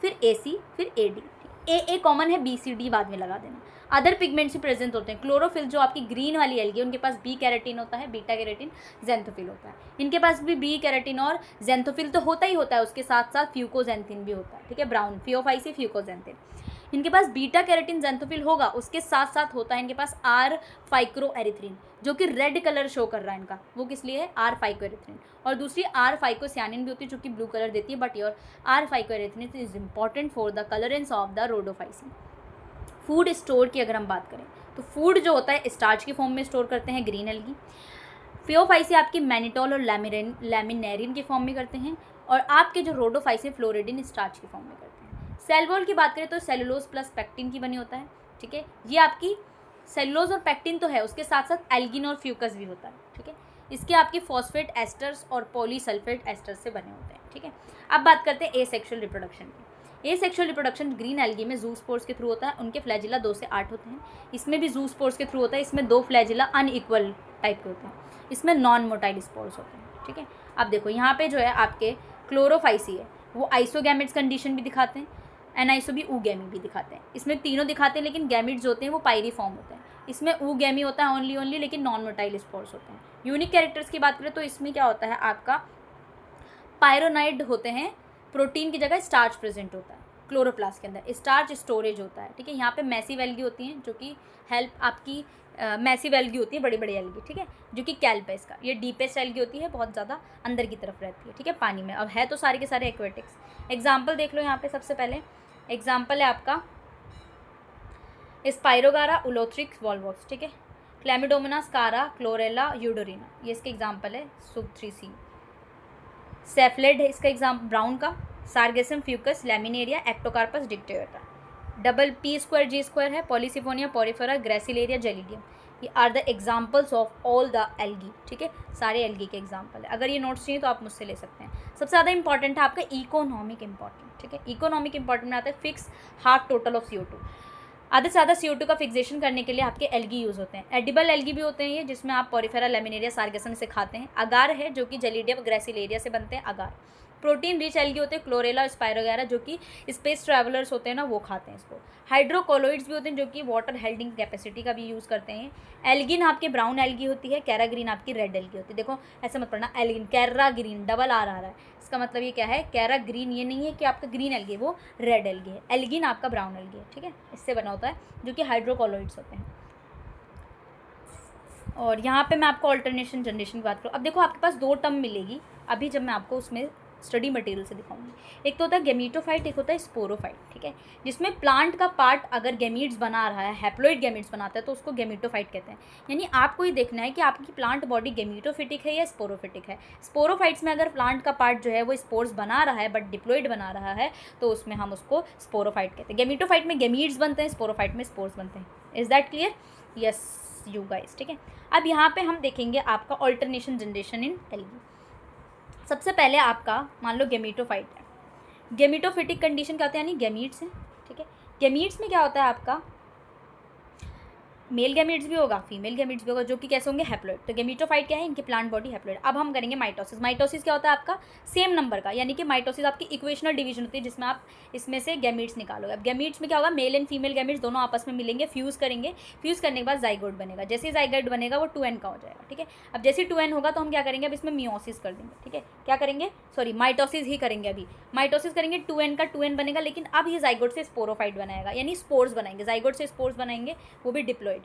A: फिर AC, फिर AD। ए कॉमन है, BCD बाद में लगा देना। अदर पिगमेंट्स भी प्रेजेंट होते हैं। क्लोरोफिल जो आपकी ग्रीन वाली एल्गी है, उनके पास बी कैरेटिन होता है, बीटा कैरेटिन, जेंथोफिल होता है। इनके पास भी बी कैरेटिन और जेंथोफिल तो होता ही होता है, उसके साथ साथ फ्यूकोजेंथिन भी होता है, ठीक है। Brown Phaeophyceae, fucoxanthin. इनके पास बीटा कैरेटिन जेंथोफिल होगा, उसके साथ साथ होता है इनके पास आर फाइक्रोएरिथ्रिन, जो कि रेड कलर शो कर रहा है इनका, वो किस लिए है, आर फाइक्रोएरिथ्रिन। और दूसरी आर फाइकोसियानिन भी होती है, जो कि ब्लू कलर देती है, but your R phycoerythrin is important for the colouration of the Rhodophyceae. Food store की अगर हम बात करें, तो फूड जो होता है स्टार्च की फॉर्म में स्टोर करते हैं ग्रीन एल्गी। फियोफाइसी आपकी मैनिटोल और लैमिनेरिन के फॉर्म में करते हैं, और आपके जो रोडोफाइसी फ्लोरिडिन स्टार्च की फॉर्म में करते हैं। सेल वॉल की बात करें तो सेलुलोज प्लस पेक्टिन की बनी होता है, ठीक है। ये आपकी सेलुलोज और पेक्टिन तो है, उसके साथ साथ एल्गिन और फ्यूकस भी होता है, ठीक है। इसके आपके फॉस्फेट एस्टर्स और पॉलीसल्फेट एस्टर्स से बने होते हैं, ठीक है। अब बात करते हैं एसेक्सुअल रिप्रोडक्शन की। एसेक्सुअल रिप्रोडक्शन ग्रीन एल्गी में जूस्पोर्स के थ्रू होता है, उनके फ्लैजिला 2 से 8 होते हैं। इसमें भी जूस्पोर्स के थ्रू होता है, इसमें 2 फ्लैजिला अनइक्वल टाइप के होते हैं, इसमें नॉन मोटाइल स्पोर्स होते हैं, ठीक है। अब देखो यहाँ पे जो है आपके क्लोरोफाइसी है, वो आइसोगैमिट्स कंडीशन भी दिखाते हैं, एनाइसो भी ऊगैमी भी दिखाते हैं। इसमें तीनों दिखाते हैं, लेकिन गैमिट्स होते हैं वो पायरीफॉर्म होते हैं। इसमें ऊगैमी होता है ओनली, लेकिन नॉन मोटाइल स्पोर्स होते हैं। यूनिक कैरेक्टर्स की बात करें तो इसमें क्या होता है आपका, पायरोनाइड होते हैं, प्रोटीन की जगह स्टार्च प्रेजेंट होता है। क्लोरोप्लास्ट के अंदर स्टार्च स्टोरेज होता है, ठीक है। यहाँ पे मैसिव एल्गी होती हैं, जो कि हेल्प आपकी मैसिव एल्गी होती है, बड़ी बड़ी एल्गी, ठीक है, जो कि कैल्प है इसका। ये डीपेस्ट एल्गी होती है, बहुत ज़्यादा अंदर की तरफ रहती है, ठीक है, पानी में। अब है तो सारे के सारे एक्वेटिक्स। एग्जाम्पल देख लो यहाँ पे, सबसे पहले एग्जाम्पल है आपका स्पायरोगारा उलोथ्रिक्स वॉल्वॉक्स, ठीक है। क्लैमिडोमोनास कारा, क्लोरेला, यूडोरिना, ये इसके एग्जाम्पल है। सुब3C सेफ्लेड है इसका एग्जाम्पल ब्राउन का। Sargassum Fucus, Laminaria, Ectocarpus Dictyota. Double P2G2 है, पॉलीसिफोनिया, पोरिफेरा, ग्रेसिलेरिया, जेलिडियम। ये are the examples of all the algae, ठीक है, सारे एल्गी के एग्जाम्पल है। अगर ये नोट्स चाहिए तो आप मुझसे ले सकते हैं। सबसे ज़्यादा इंपॉर्टेंट है आपका इकोनॉमिक इंपॉर्टेंट, ठीक है। इकोनॉमिक इंपॉर्टेंट में आता है fix half total of CO2। आधे से ज़्यादा CO2 का फिक्सेशन करने के लिए आपके एल्गी यूज़ होते हैं। एडिबल एल्गी भी होते हैं ये, जिसमें आप पोरिफेरा, लैमिनेरिया, सार्गेसम से खाते हैं। अगार है, जो कि जेलिडियम, ग्रेसिलेरिया से बनते हैं अगार। प्रोटीन रिच एल्गी होते हैं क्लोरेला, स्पाइरोगैरा, जो कि स्पेस ट्रैवलर्स होते हैं ना, वो खाते हैं इसको। हाइड्रोकोलोइड्स भी होते हैं जो कि वाटर हेल्डिंग कैपेसिटी का भी यूज़ करते हैं। एल्गिन आपके ब्राउन एल्गी होती है, कैराग्रीन आपकी रेड एल्गी होती है। देखो ऐसे मत पढ़ना एल्गिन, कैराग्रीन डबल आर आ रहा है, इसका मतलब ये क्या है, कैराग्रीन ये नहीं है कि आपका ग्रीन एल्गी, वो रेड एल्गी है। एल्गिन आपका ब्राउन एल्गी है, ठीक है, इससे बना होता है, जो कि हाइड्रोकोलोइड्स होते हैं। और यहाँ पे मैं आपको अल्टरनेशन जनरेशन की बात करूँ, अब देखो आपके पास दो टर्म मिलेगी अभी जब मैं आपको उसमें स्टडी मटेरियल से दिखाऊंगी। एक तो होता है गेमीटोफाइट, एक होता है स्पोरोफाइट, ठीक है, जिसमें प्लांट का पार्ट अगर गैमीट्स बना रहा है, हैप्लॉइड गैमीट्स बनाता है, तो उसको गेमीटोफाइट कहते हैं। यानी आपको ये देखना है कि आपकी प्लांट बॉडी गेमीटोफिटिक है या स्पोरोफिटिक है। स्पोरोफाइट्स में अगर प्लांट का पार्ट जो है वो स्पोर्स बना रहा है बट डिप्लॉइड बना रहा है, तो उसमें हम उसको स्पोरोफाइट कहते हैं। गेमीटोफाइट में गैमीट्स बनते हैं, स्पोरोफाइट में स्पोर्स बनते हैं। Is that clear? Yes you guys, ठीक है। अब यहाँ पे हम देखेंगे आपका ऑल्टरनेशन जनरेशन इन एल्गी। सबसे पहले आपका मान लो गेमीटोफाइट है, गेमीटोफिटिक कंडीशन क्या होता है, यानी गैमीट्स हैं, ठीक है। गैमीट्स में क्या होता है आपका, मेल गैमीट्स भी होगा, फीमेल गैमीट्स भी होगा, जो कि कैसे होंगे, हैप्लॉइड। तो गेमीटोफाइट क्या है, इनकी प्लांट बॉडी हैप्लॉइड। अब हम करेंगे माइटोसिस। माइटोसिस क्या होता है आपका, सेम नंबर का, यानी कि माइटोसिस आपकी इक्वेशनल डिवीजन होती है, जिसमें आप इसमें से गैमीट्स निकालोगे। अब गैमीट्स में क्या होगा, मेल एंड फीमेल गैमीट्स दोनों आपस में मिलेंगे, फ्यूज़ करेंगे, फ्यूज़ करने के बाद जाइगोट बनेगा। जैसे ही जाइगोट बनेगा वो 2n का हो जाएगा, ठीक है। अब जैसे 2n होगा तो हम क्या करेंगे, अब इसमें मियोसिस कर देंगे, ठीक है। क्या करेंगे, सॉरी माइटोसिस ही करेंगे, अभी माइटोसिस करेंगे, 2n का 2n बनेगा, लेकिन अब ये जाइगोट से स्पोरोफाइट बनाएगा, यानी स्पोर्स बनाएंगे, जाइगोट से स्पोर्स बनाएंगे, वो भी डिप्लॉइड।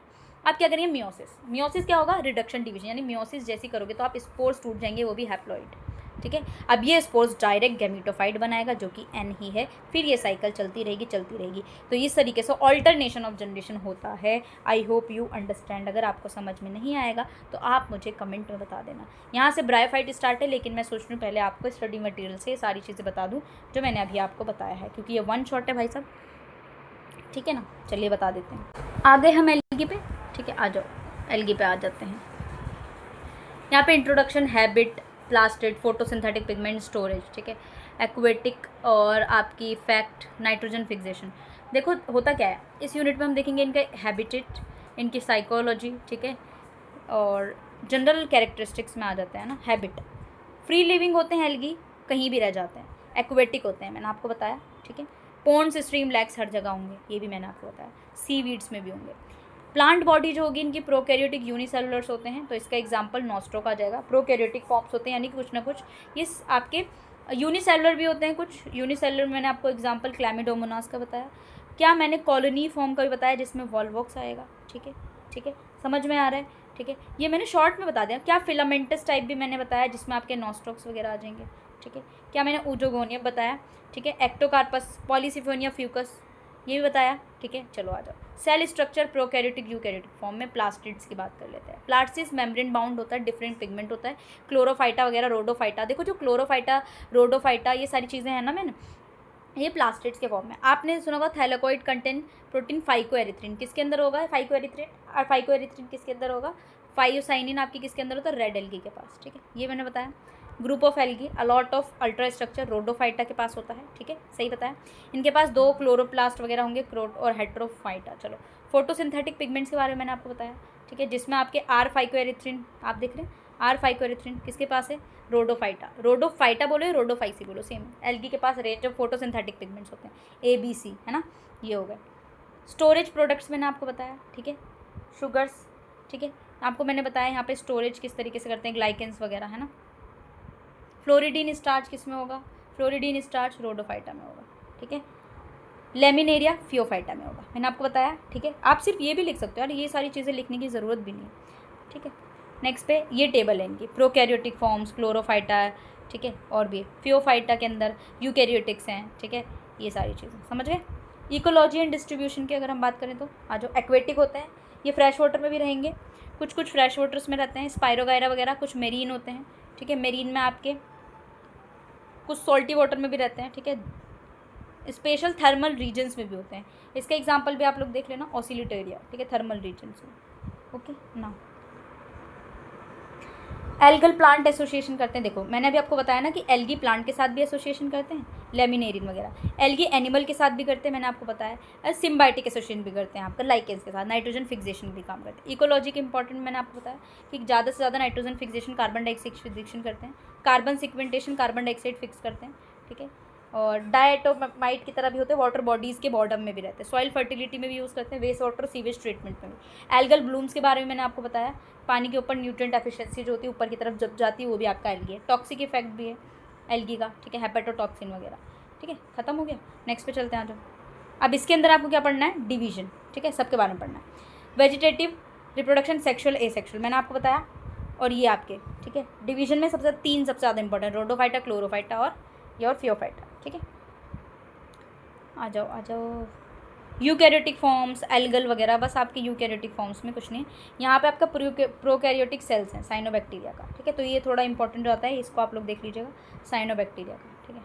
A: आप क्या करेंगे, मियोसिस। मियोसिस क्या होगा, रिडक्शन डिवीजन, यानी मियोसिस जैसी करोगे तो आप स्पोर्स टूट जाएंगे, वो भी हैप्लॉइड, ठीक है। अब ये स्पोर्स डायरेक्ट गैमीटोफाइट बनाएगा, जो कि n ही है, फिर ये साइकिल चलती रहेगी। तो इस तरीके से ऑल्टरनेशन ऑफ जनरेशन होता है। I hope you understand. अगर आपको समझ में नहीं आएगा तो आप मुझे कमेंट में बता देना। यहाँ से ब्रायोफाइट स्टार्ट है, लेकिन मैं सोच रही हूँ पहले आपको स्टडी मटेरियल से सारी चीज़ें बता दूँ जो मैंने अभी आपको बताया है, क्योंकि ये वन शॉट है भाई साहब, ठीक है ना। चलिए बता देते हैं। आ गए हम एल्गी पे, ठीक है, आ जाओ एल्गी पे आ जाते हैं। यहाँ पे introduction, habit, plastid, photosynthetic pigment, storage, ठीक है, एक्वेटिक और आपकी फैक्ट, नाइट्रोजन फिक्सेशन। देखो होता क्या है, इस यूनिट में हम देखेंगे इनका हैबिटेट, इनकी साइकोलॉजी, ठीक है, और जनरल कैरेक्टरिस्टिक्स में आ जाते हैं ना। हैबिट, फ्री लिविंग होते हैं एल्गी, कहीं भी रह जाते हैं। एक्वेटिक होते हैं, मैंने आपको बताया, ठीक है। पोन्स, स्ट्रीम, लैक्स हर जगह होंगे, ये भी मैंने आपको बताया। सीवीड्स में भी होंगे। प्लांट बॉडी जो होगी इनकी प्रोकैरियोटिक यूनिसेलुलर्स होते हैं, तो इसका एग्जांपल नॉस्ट्रोक आ जाएगा। प्रोकैरियोटिक फॉर्म्स होते हैं, यानी कुछ ना कुछ ये आपके यूनिसेलुलर भी होते हैं, कुछ यूनिसेलुलर मैंने आपको एग्जांपल क्लैमिडोमोनास का बताया। क्या मैंने कॉलोनी फॉर्म का भी बताया, जिसमें वॉल्वॉक्स आएगा, ठीक है, ठीक है, समझ में आ रहा है, ठीक है। ये मैंने शॉर्ट में बता दिया। क्या फिलामेंटस टाइप भी मैंने बताया, जिसमें आपके नॉस्ट्रोक्स वगैरह आ जाएंगे, ठीक है। क्या मैंने ऊजोगोनियम बताया, ठीक है। एक्टोकार्पस, पॉलीसिफोनिया फ्यूकस, ये भी बताया, ठीक है। चलो आ जाओ। Cell structure, prokaryotic eukaryotic form में प्लास्टिड्स की बात कर लेते हैं। प्लास्टिड्स मेम्ब्रेन बाउंड होता है, डिफरेंट पिगमेंट होता है। क्लोरोफाइटा वगैरह, रोडोफाइटा, देखो जो क्लोरोफाइटा, रोडोफाइटा, ये सारी चीज़ें हैं ना, मैंने ये प्लास्टिड्स के फॉर्म में। आपने सुना होगा थैलेकोइड कंटेंट प्रोटीन फाइकोएरिथ्रिन, किसके अंदर होगा, फाइकोएरिथ्रिन। और फाइकोएरिथ्रिन किसके अंदर होगा, फाइयोसाइनिन आपकी किसके अंदर होता है, रेड एल्गी के पास, ठीक है, ये मैंने बताया। Group of algae, a lot of ultra structure, Rhodophyta के पास होता है, ठीक है, सही बताया। इनके पास 2 क्लोरोप्लास्ट वगैरह होंगे, क्रोट और हेट्रोफाइटा। चलो फोटोसिंथेटिक पिगमेंट्स के बारे में मैंने आपको बताया, ठीक है, जिसमें आपके आर फाइकोएरिथ्रिन आप देख रहे हैं, आर फाइकोएरिथ्रिन किसके पास है, रोडोफाइटा। रोडोफाइटा बोलो या रोडोफाइसी बोलो, सेम। एल्गी के पास रेंज ऑफ फोटोसिंथेटिक पिगमेंट्स होते हैं, ABC, है ना, ये हो गए। स्टोरेज प्रोडक्ट्स मैंने आपको बताया, ठीक है, शुगर्स, ठीक है, आपको मैंने बताया यहाँ पे स्टोरेज किस तरीके से करते हैं, ग्लाइकेंस वगैरह, है ना। फ्लोरिडीन स्टार्च किस में होगा, फ्लोरिडीन स्टार्च रोडोफाइटा में होगा, ठीक है। लेमिनेरिया फियोफाइटा में होगा, मैंने आपको बताया, ठीक है। आप सिर्फ ये भी लिख सकते हो यार, ये सारी चीज़ें लिखने की ज़रूरत भी नहीं है, ठीक है। नेक्स्ट पे ये टेबल है इनकी, प्रोकैरियोटिक फॉर्म्स, क्लोरोफाइटा, ठीक है, और भी फियोफाइटा के अंदर यूकैरियोटिक्स हैं, ठीक है, ये सारी चीज़ें समझ गए। इकोलॉजी एंड डिस्ट्रीब्यूशन की अगर हम बात करें तो आ जाओ। एक्वेटिक होते हैं, ये फ्रेश वाटर में भी रहेंगे, कुछ कुछ फ्रेश वाटर्स में रहते हैं, स्पाइरोगायरा वगैरह, कुछ मेरीन होते हैं, ठीक है, मेरीन में आपके कुछ सॉल्टी वाटर में भी रहते हैं, ठीक है, स्पेशल थर्मल रीजन्स में भी होते हैं। इसका एग्जांपल भी आप लोग देख लेना, ऑसिलिटेरिया, ठीक है, थर्मल रीजन्स में, ओके ना। एल्गल प्लांट एसोसिएशन करते हैं, देखो मैंने अभी आपको बताया ना कि एल्गी प्लांट के साथ भी एसोसिएशन करते हैं, लेमिनेरियन वगैरह। एल्गी एनिमल के साथ भी करते हैं, मैंने आपको बताया, और सिम्बायोटिक एसोसिएशन भी करते हैं आपका लाइकेंस के साथ, नाइट्रोजन फिक्सेशन भी काम करते हैं। इकोलॉजी के इंपॉर्टेंट मैंने आपको बताया कि ज़्यादा से ज़्यादा nitrogen fixation, carbon dioxide fixation करते हैं, कार्बन सिक्वेंटेशन कार्बन डाइऑक्साइड फिक्स करते हैं, ठीक है। और डायटोमाइट की तरह भी होते हैं, वाटर बॉडीज़ के बॉटम में भी रहते हैं, सॉइल फर्टिलिटी में भी यूज़ करते हैं, वेस्ट वाटर सीवेज ट्रीटमेंट में भी। एल्गल ब्लूम्स के बारे में मैंने आपको बताया, पानी के ऊपर न्यूट्रिएंट एफिशिएंसी जो होती है ऊपर की तरफ जब जाती है वो भी आपका एल्गी है। टॉक्सिक इफेक्ट भी है एल्गी का, ठीक है, हेपेटोटॉक्सिन वगैरह, ठीक है। खत्म हो गया, नेक्स्ट पे चलते हैं आ जाओ। अब इसके अंदर आपको क्या पढ़ना है, डिवीजन, ठीक है, सबके बारे में पढ़ना है। वेजिटेटिव, रिप्रोडक्शन, सेक्शुअल, एसेक्शुअल मैंने आपको बताया, और ये आपके, ठीक है। डिवीजन में सबसे सबसे ज़्यादा इंपॉर्टेंट, रोडोफाइटा, क्लोरोफाइटा और ये और फियोफाइटा, ठीक है। आ जाओ यूकैरियोटिक फॉर्म्स, एल्गल वगैरह, बस आपके यूकैरियोटिक फॉर्म्स में कुछ नहीं। यहाँ पे आपका प्रोकैरियोटिक सेल्स हैं साइनोबैक्टीरिया का, ठीक है। तो ये थोड़ा इंपॉर्टेंट रहता है, इसको आप लोग देख लीजिएगा, साइनोबैक्टीरिया का, ठीक है।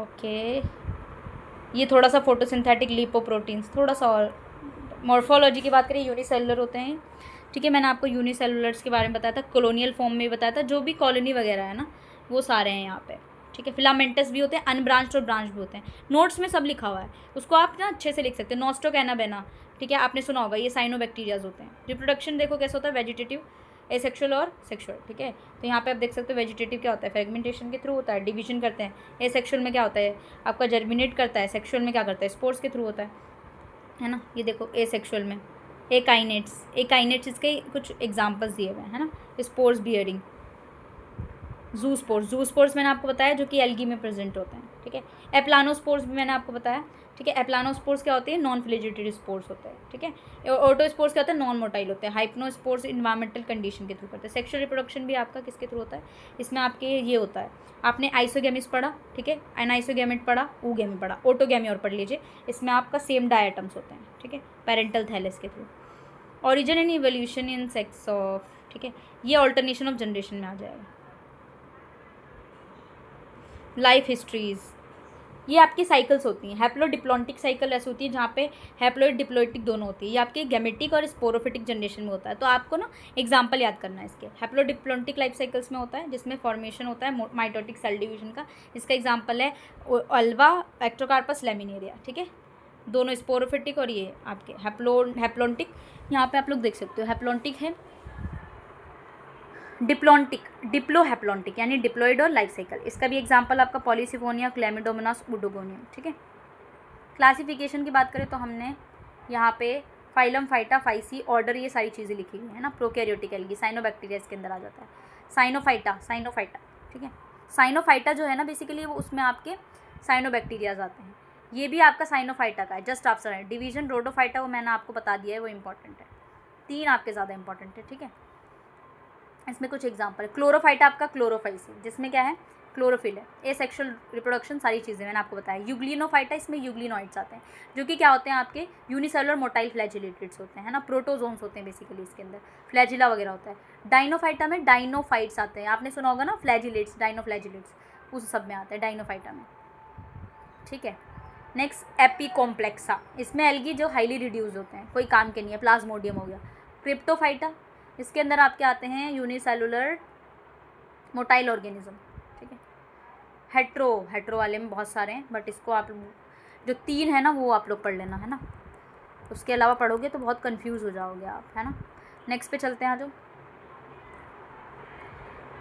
A: ओके, ये थोड़ा सा फोटोसिंथेटिक लिपोप्रोटीन्स, थोड़ा सा और मॉर्फोलॉजी की बात करें, यूनिसेलुलर होते हैं, ठीक है। मैंने आपको यूनिसेलुलर्स के बारे में बताया था, कॉलोनियल फॉर्म में बताया था, जो भी कॉलोनी वगैरह है ना वो सारे हैं यहाँ पे, ठीक है। फिलामेंटस भी होते हैं, अनब्रांच्ड और ब्रांच भी होते हैं, नोट्स में सब लिखा हुआ है, उसको आप ना अच्छे से लिख सकते हैं। नॉस्टोकैना बेना, ठीक है, आपने सुना होगा, ये साइनोबैक्टीरियाज होते हैं। रिप्रोडक्शन देखो कैसे होता है, वेजिटेटिव, एसेक्सुअल और सेक्सुअल, ठीक है। तो यहाँ पे आप देख सकते हो वेजिटेटिव क्या होता है, फ्रेगमेंटेशन के थ्रू होता है, डिवीजन करते हैं। एसेक्सुअल में क्या होता है, आपका जर्मिनेट करता है। सेक्सुअल में क्या करता है, स्पोर्स के थ्रू होता है ना। ये देखो एसेक्सुअल में एकाइनेट्स इसके कुछ एग्जांपल्स दिए हुए हैं, है ना। स्पोर्स बियरिंग, जूस्पोर्स मैंने आपको बताया, जो कि एल्गी में प्रेजेंट होते हैं, ठीक है। एप्लानोस्पोर्स भी मैंने आपको बताया, ठीक है। एप्लानोस्पोर्स क्या होते हैं, नॉन फ्लैजिलेटेड स्पोर्स होते हैं, ठीक है। ऑटोस्पोर्स क्या होता है, नॉन मोटाइल होते हैं। हाइप्नोस्पोर्स इन्वायरमेंटल कंडीशन के थ्रू करते हैं। सेक्सुअल रिप्रोडक्शन भी आपका किसके थ्रू होता है, इसमें आपके ये होता है, आपने आइसोगेमिस पढ़ा, ठीक है, एनाइसोगेमेट पढ़ा, ऊगेमी पढ़ा, ऑटोगेमी और पढ़ लीजिए, इसमें आपका सेम डायटम्स होते हैं, ठीक है, पेरेंटल थैलेस के through. Origin and evolution in sex of, ठीक है, ये ऑल्टरनेशन ऑफ जनरेशन में आ जाएगा। लाइफ हिस्ट्रीज़, ये आपकी साइकिल्स होती हैं। हैप्लोडिप्लॉन्टिक साइकिल ऐसी होती है जहाँ पे हैप्लोइड डिप्लोइटिक दोनों होती है, ये आपके गैमेटिक और स्पोरोफिटिक जनरेशन में होता है। तो आपको ना एग्जांपल याद करना है इसके। हैप्लोडिप्लॉन्टिक लाइफ साइकिल्स में होता है जिसमें फॉर्मेशन होता है माइटोटिक सेल डिवीजन का, इसका एग्जाम्पल है अल्वा, एक्टोकार्पस, लेमिनेरिया, ठीक है। दोनों स्पोरोफिटिक और ये आपके हैप्लोन्टिक, यहाँ पर आप लोग देख सकते हो हैप्लोन्टिक है, डिप्लॉन्टिक, डिप्लोहैप्लॉन्टिक यानी डिप्लॉइड और लाइफ साइकिल। इसका भी एग्जांपल आपका पॉलीसिफोनिया, क्लेमिडोमोनास, उडोगोनियम, ठीक है। क्लासिफिकेशन की बात करें तो हमने यहाँ पे फाइलम, फाइटा, फाइसी, ऑर्डर, ये सारी चीज़ें लिखी हुई है ना। प्रोकैरियोटिक एल्गी, साइनोबैक्टीरिया इसके अंदर आ जाता है। साइनोफाइटा, ठीक है। साइनोफाइटा जो है ना बेसिकली वो उसमें आपके साइनोबैक्टीरियाज आते हैं। ये भी आपका साइनोफाइटा का है, जस्ट आप सर डिवीजन रोडोफाइटा वो मैंने आपको बता दिया है, वो इंपॉर्टेंट है। 3 आपके ज़्यादा इंपॉर्टेंट है, ठीक है। इसमें कुछ एग्जांपल है। क्लोरोफाइटा आपका क्लोरोफाइसी, जिसमें क्या है, क्लोरोफिल है। एसेक्सुअल रिप्रोडक्शन सारी चीज़ें मैंने आपको बताया। यूग्लिनोफाइटा, इसमें यूग्लिनॉइड्स आते हैं जो कि क्या होते हैं आपके यूनिसेलुलर मोटाइल फ्लैजिलेटेड्स होते हैं ना, प्रोटोजोन्स होते हैं बेसिकली इसके अंदर, फ्लैजिला वगैरह होता है। डाइनोफाइटा में डाइनोफाइट्स आते हैं, आपने सुना होगा ना, फ्लैजिलेट्स, डाइनोफ्लैजिलेट्स, उस सब में आता है डाइनोफाइटा में, ठीक है। नेक्स्ट एपीकॉम्प्लेक्सा, इसमें एल्गी जो हाईली रिड्यूस होते हैं, कोई काम के नहीं है। प्लाज्मोडियम हो गया। क्रिप्टोफाइटा, इसके अंदर आपके आते हैं यूनिसेलुलर मोटाइल ऑर्गेनिज्म, ठीक है। हेट्रो वाले में बहुत सारे हैं, बट इसको आप जो 3 है ना वो आप लोग पढ़ लेना, है ना। उसके अलावा पढ़ोगे तो बहुत कंफ्यूज हो जाओगे आप, है ना। नेक्स्ट पे चलते हैं, आ जाओ।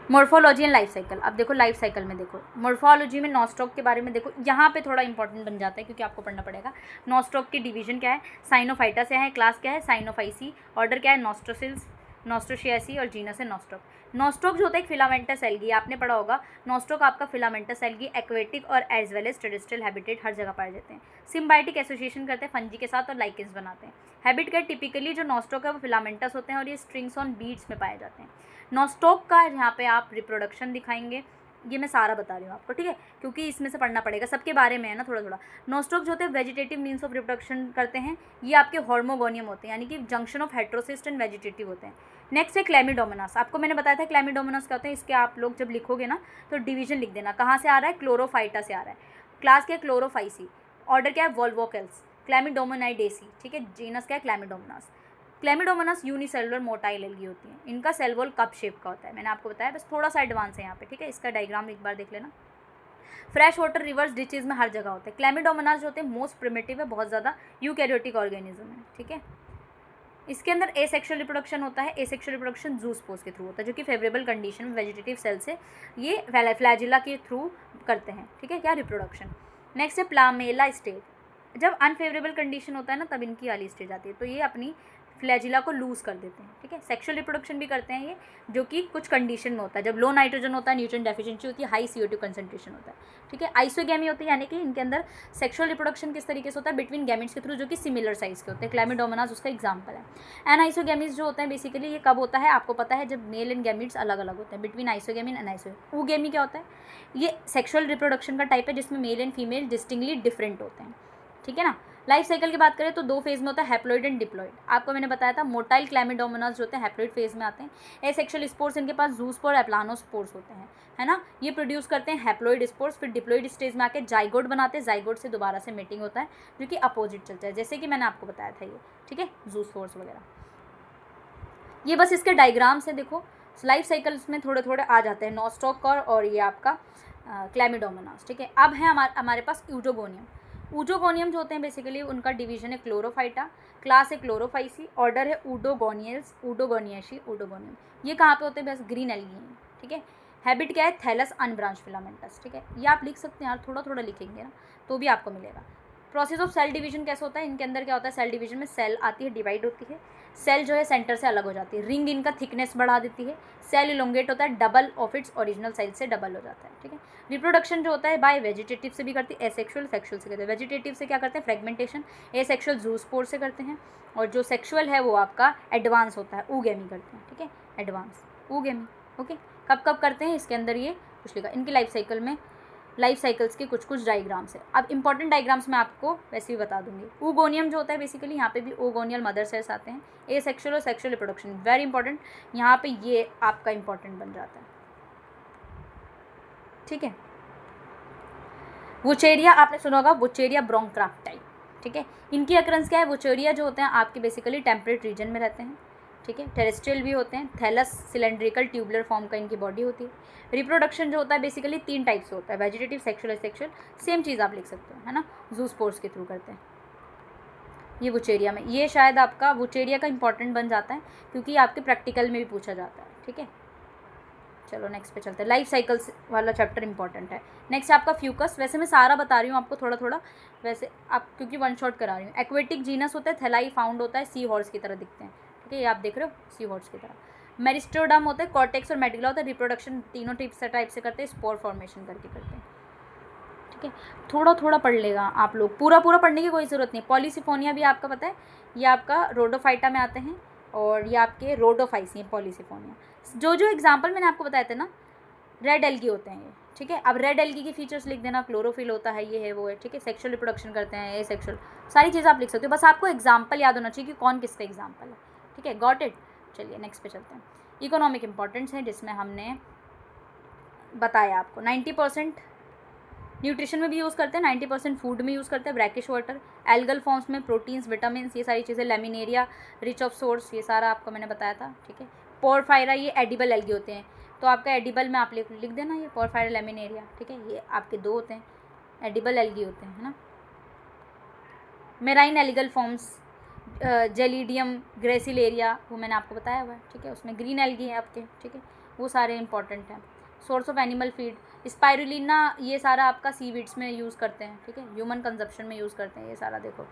A: Morphology and life cycle. अब देखो लाइफ साइकिल में देखो, मॉर्फोलॉजी में नॉस्टॉक के बारे में देखो, यहाँ पे थोड़ा इंपॉर्टेंट बन जाता है क्योंकि आपको पढ़ना पड़ेगा। नॉस्टॉक की डिवीजन क्या है, साइनोफाइटा से है, क्लास क्या है, साइनोफाइसी, ऑर्डर क्या है, नॉस्ट्रोसिल्स, नॉस्ट्रोशियासी, और जीनस है नॉस्टॉक। नॉस्टॉक जो होता है एक फिलामेंटस एल्गी, आपने पढ़ा होगा। नॉस्टॉक आपका फिलामेंटस एल्गी, एक्वेटिक और as well as terrestrial habitat, हर जगह पाए जाते हैं। सिम्बायोटिक एसोसिएशन करते हैं फंजी के साथ और लाइकेंस बनाते हैं। हैबिट का टिपिकली जो नॉस्टॉक है वो फिलामेंटस होते हैं और ये स्ट्रिंग्स ऑन बीड्स में पाए जाते हैं। नॉस्टॉक का यहाँ पे आप रिप्रोडक्शन दिखाएंगे, ये मैं सारा बता रही हूँ आपको, ठीक है, क्योंकि इसमें से पढ़ना पड़ेगा, सबके बारे में है ना थोड़ा थोड़ा। नॉस्टॉक जो होते हैं वेजिटेटिव मीन्स ऑफ रिप्रोडक्शन करते हैं, ये आपके हॉर्मोगोनियम होते हैं, यानी कि junction of heterocyst and vegetative होते हैं। नेक्स्ट है क्लेमिडोमोनास, आपको मैंने बताया था क्लेमिडोमोनास क्या होते हैं, इसके आप लोग जब लिखोगे ना तो डिवीजन लिख देना, कहाँ से आ रहा है, क्लोरोफाइटा से आ रहा है। क्लास क्या है, क्लोरोफाइसी, ऑर्डर क्या है, वोल्वोकेल्स, क्लेमिडोमोनाइडेसी, ठीक है। जीनस क्या है, क्लेमिडोमोनास। क्लेमिडोमोनास यूनिसेलुलर मोटाइल एल्गी होती है, इनका सेल वॉल कप शेप का होता है, मैंने आपको बताया, बस थोड़ा सा एडवांस है यहाँ पे, ठीक है। इसका डायग्राम एक बार देख लेना, फ्रेश वाटर रिवर्स डिचेज में हर जगह होते हैं। क्लैमिडोमोनास जो होते हैं मोस्ट प्रिमिटिव है, बहुत ज़्यादा यूकैरियोटिक ऑर्गेनिज्म है, ठीक है। इसके अंदर एसेक्सुअल रिप्रोडक्शन होता है। एसेक्सुअल रिप्रोडक्शन जूस्पोर्स के थ्रू होता है, जो कि फेवरेबल कंडीशन में वेजिटेटिव सेल से ये फ्लैजिला के थ्रू करते हैं, ठीक है, क्या रिप्रोडक्शन। नेक्स्ट है प्लामेला स्टेज। जब अनफेवरेबल कंडीशन होता है ना, तब इनकी वाली स्टेज आती है, तो ये अपनी फ्लैजिला को लूज़ कर देते हैं, ठीक है। सेक्सुअल रिप्रोडक्शन भी करते हैं ये, जो कि कुछ कंडीशन में होता है, जब लो नाइट्रोजन होता है, न्यूट्रिएंट डेफिशिएंसी होती है, हाई CO2 कंसंट्रेशन होता है, ठीक है। आइसोगैमी होती है, यानी कि इनके अंदर सेक्सुअल रिप्रोडक्शन किस तरीके से होता है, बिटवीन गैमेट्स के थ्रू, जो कि सिमिलर साइज के होते हैं। क्लैमिडोमोनास उसका एग्जाम्पल है। एनाइसोगैमीज जो होते हैं बेसिकली ये कब होता है आपको पता है, जब मेल एंड गैमेट्स अलग अलग होते हैं, between isogamy and anisogamy. Oogamy क्या होता है, ये सेक्सुअल रिप्रोडक्शन का टाइप है जिसमें male and female distinctly different होते हैं, ठीक है ना। लाइफ साइकिल की बात करें तो 2 फेज में होता है, हैप्लॉइड एंड डिप्लॉइड। आपको मैंने बताया था मोटाइल क्लैमिडोमोनास जो होते हैं हैप्लॉइड फेज में आते हैं। एसेक्सुअल स्पोर्स इनके पास जूस्पोर एप्लानोस्पोर्स होते हैं, है ना। ये प्रोड्यूस करते हैं हैप्लॉइड स्पोर्स, फिर डिप्लॉइड स्टेज में आके जाइगोट बनाते हैं, जाइगोट से दोबारा से मेटिंग होता है, जो कि अपोजिट चलता है, जैसे कि मैंने आपको बताया था ये, ठीक है, जूस्पोर्स वगैरह। ये बस इसके डायग्राम्स है, देखो लाइफ साइकिल्स में थोड़े थोड़े आ जाते हैं, नॉस्टॉक और ये आपका क्लैमिडोमोनास, ठीक है। अब है हमारे पास यूजोगोनियम। ऊजोगोनियम जो होते हैं बेसिकली उनका डिवीजन है क्लोरोफाइटा, क्लास है क्लोरोफाइसी, ऑर्डर है ऊडोगोनियल्स, ऊडोगोनियाशी, ऊडोगोनियम। ये कहाँ पे होते हैं, बस ग्रीन एल्गी हैं, ठीक है। हैबिट क्या है, थैलस अनब्रांच फिलामेंटस, ठीक है। ये आप लिख सकते हैं यार, थोड़ा थोड़ा लिखेंगे ना तो भी आपको मिलेगा। प्रोसेस ऑफ सेल डिवीजन कैसे होता है, इनके अंदर क्या होता है, सेल डिवीजन में सेल आती है, डिवाइड होती है, सेल जो है सेंटर से अलग हो जाती है, रिंग इनका थिकनेस बढ़ा देती है, सेल इलोंगेट होता है, double of its original size से डबल हो जाता है, ठीक है। रिप्रोडक्शन जो होता है बाय वेजिटेटिव से भी करती है, एसेक्सुअल सेक्सुअल से करते हैं। वेजिटेटिव से क्या करते हैं, फ्रेगमेंटेशन, एसेक्सुअल जूस्पोर से करते हैं, और जो सेक्सुअल है वो आपका एडवांस होता है, ऊगेमी करते हैं, ठीक है, एडवांस ऊगेमी, ओके। कब कब करते हैं इसके अंदर ये कुछ लिखा, इनकी लाइफ साइकिल में, लाइफ साइकिल्स के कुछ कुछ डायग्राम्स है। अब इंपॉर्टेंट डायग्राम्स मैं आपको वैसे ही बता दूंगी। ऊगोनियम जो होता है बेसिकली यहाँ पे भी ओगोनियल मदर सेल्स आते हैं, एसेक्सुअल और सेक्सुअल रिप्रोडक्शन वेरी इंपॉर्टेंट, यहाँ पे ये आपका इंपॉर्टेंट बन जाता है, ठीक है। वुचेरिया आपने सुना होगा, वुचेरिया ब्रोंक्राफ्टाई, ठीक है। इनकी अकरेंस क्या है, वुचेरिया जो होते हैं आपके बेसिकली टेम्परेट रीजन में रहते हैं, ठीक है, टेरेस्ट्रियल भी होते हैं, थैलस सिलेंड्रिकल ट्यूबुलर फॉर्म का इनकी बॉडी होती है। रिप्रोडक्शन जो होता है बेसिकली 3 टाइप से होता है, वेजिटेटिव, सेक्सुअल, एसेक्सुअल, सेम चीज़ आप लिख सकते हो, है ना, जूस्पोर्स के थ्रू करते हैं ये वुचेरिया में। ये शायद आपका वुचेरिया का इंपॉर्टेंट बन जाता है क्योंकि आपके प्रैक्टिकल में भी पूछा जाता है, ठीक है। चलो नेक्स्ट पे चलते हैं, लाइफ साइकिल्स वाला चैप्टर इंपॉर्टेंट है। नेक्स्ट आपका फ्यूकस, वैसे मैं सारा बता रही हूँ आपको थोड़ा थोड़ा, वैसे आप क्योंकि वन शॉट करा रही हूँ। एक्वेटिक जीनस होता है, थैलाई फाउंड होता है, सी हॉर्स की तरह दिखते हैं, ठीक है, ये आप देख रहे हो सी हॉर्स की तरह। मेरिस्टोडम होता है, कॉर्टेक्स और मेडिकुला होता है, रिप्रोडक्शन तीनों टाइप से करते हैं, स्पोर फॉर्मेशन करके करते हैं, ठीक है। थोड़ा थोड़ा पढ़ लेगा आप लोग, पूरा पूरा पढ़ने की कोई ज़रूरत नहीं। पॉलीसिफोनिया भी आपका पता है, ये आपका रोडोफाइटा में आते हैं, और ये आपके रोडोफाइसी हैं पॉलीसिफोनिया। जो जो एग्जाम्पल मैंने आपको बताए थे ना, रेड एल्गी होते हैं ये, ठीक है। अब रेड एल्गी की फीचर्स लिख देना, क्लोरोफिल होता है, ये है वो है, ठीक है। सेक्सुअल रिप्रोडक्शन करते हैं, एसेक्सुअल, सारी चीज़ें आप लिख सकते हो, बस आपको एग्जाम्पल याद होना चाहिए कि कौन किसका एग्जाम्पल है, ठीक है, गॉट इट। चलिए नेक्स्ट पे चलते हैं। इकोनॉमिक इंपॉर्टेंस है जिसमें हमने बताया आपको 90% न्यूट्रिशन में भी यूज़ करते हैं, 90% फूड में यूज़ करते हैं, ब्रैकिश वाटर, एल्गल फॉर्म्स में प्रोटीन्स, विटामिन्स, ये सारी चीज़ें, लेमिनेरिया रिच ऑफ सोर्स, ये सारा आपको मैंने बताया था, ठीक है। पोरफायरा ये एडिबल एल्गी होते हैं, तो आपका एडिबल में आप लिख देना ये पोरफायरा लेमिनेरिया, ठीक है। ये आपके 2 होते हैं, एडिबल एल्गी होते हैं, है ना। Marine algal forms, gelidium, gracilaria, वो मैंने आपको बताया हुआ है, ठीक है, उसमें ग्रीन एल्गी है आपके, ठीक है, वो सारे इंपॉर्टेंट हैं। Source of animal feed, spirulina, ये सारा आपका सीवीड्स में यूज़ करते हैं, ठीक है, ह्यूमन कंजप्शन में यूज़ करते हैं ये सारा, देखो।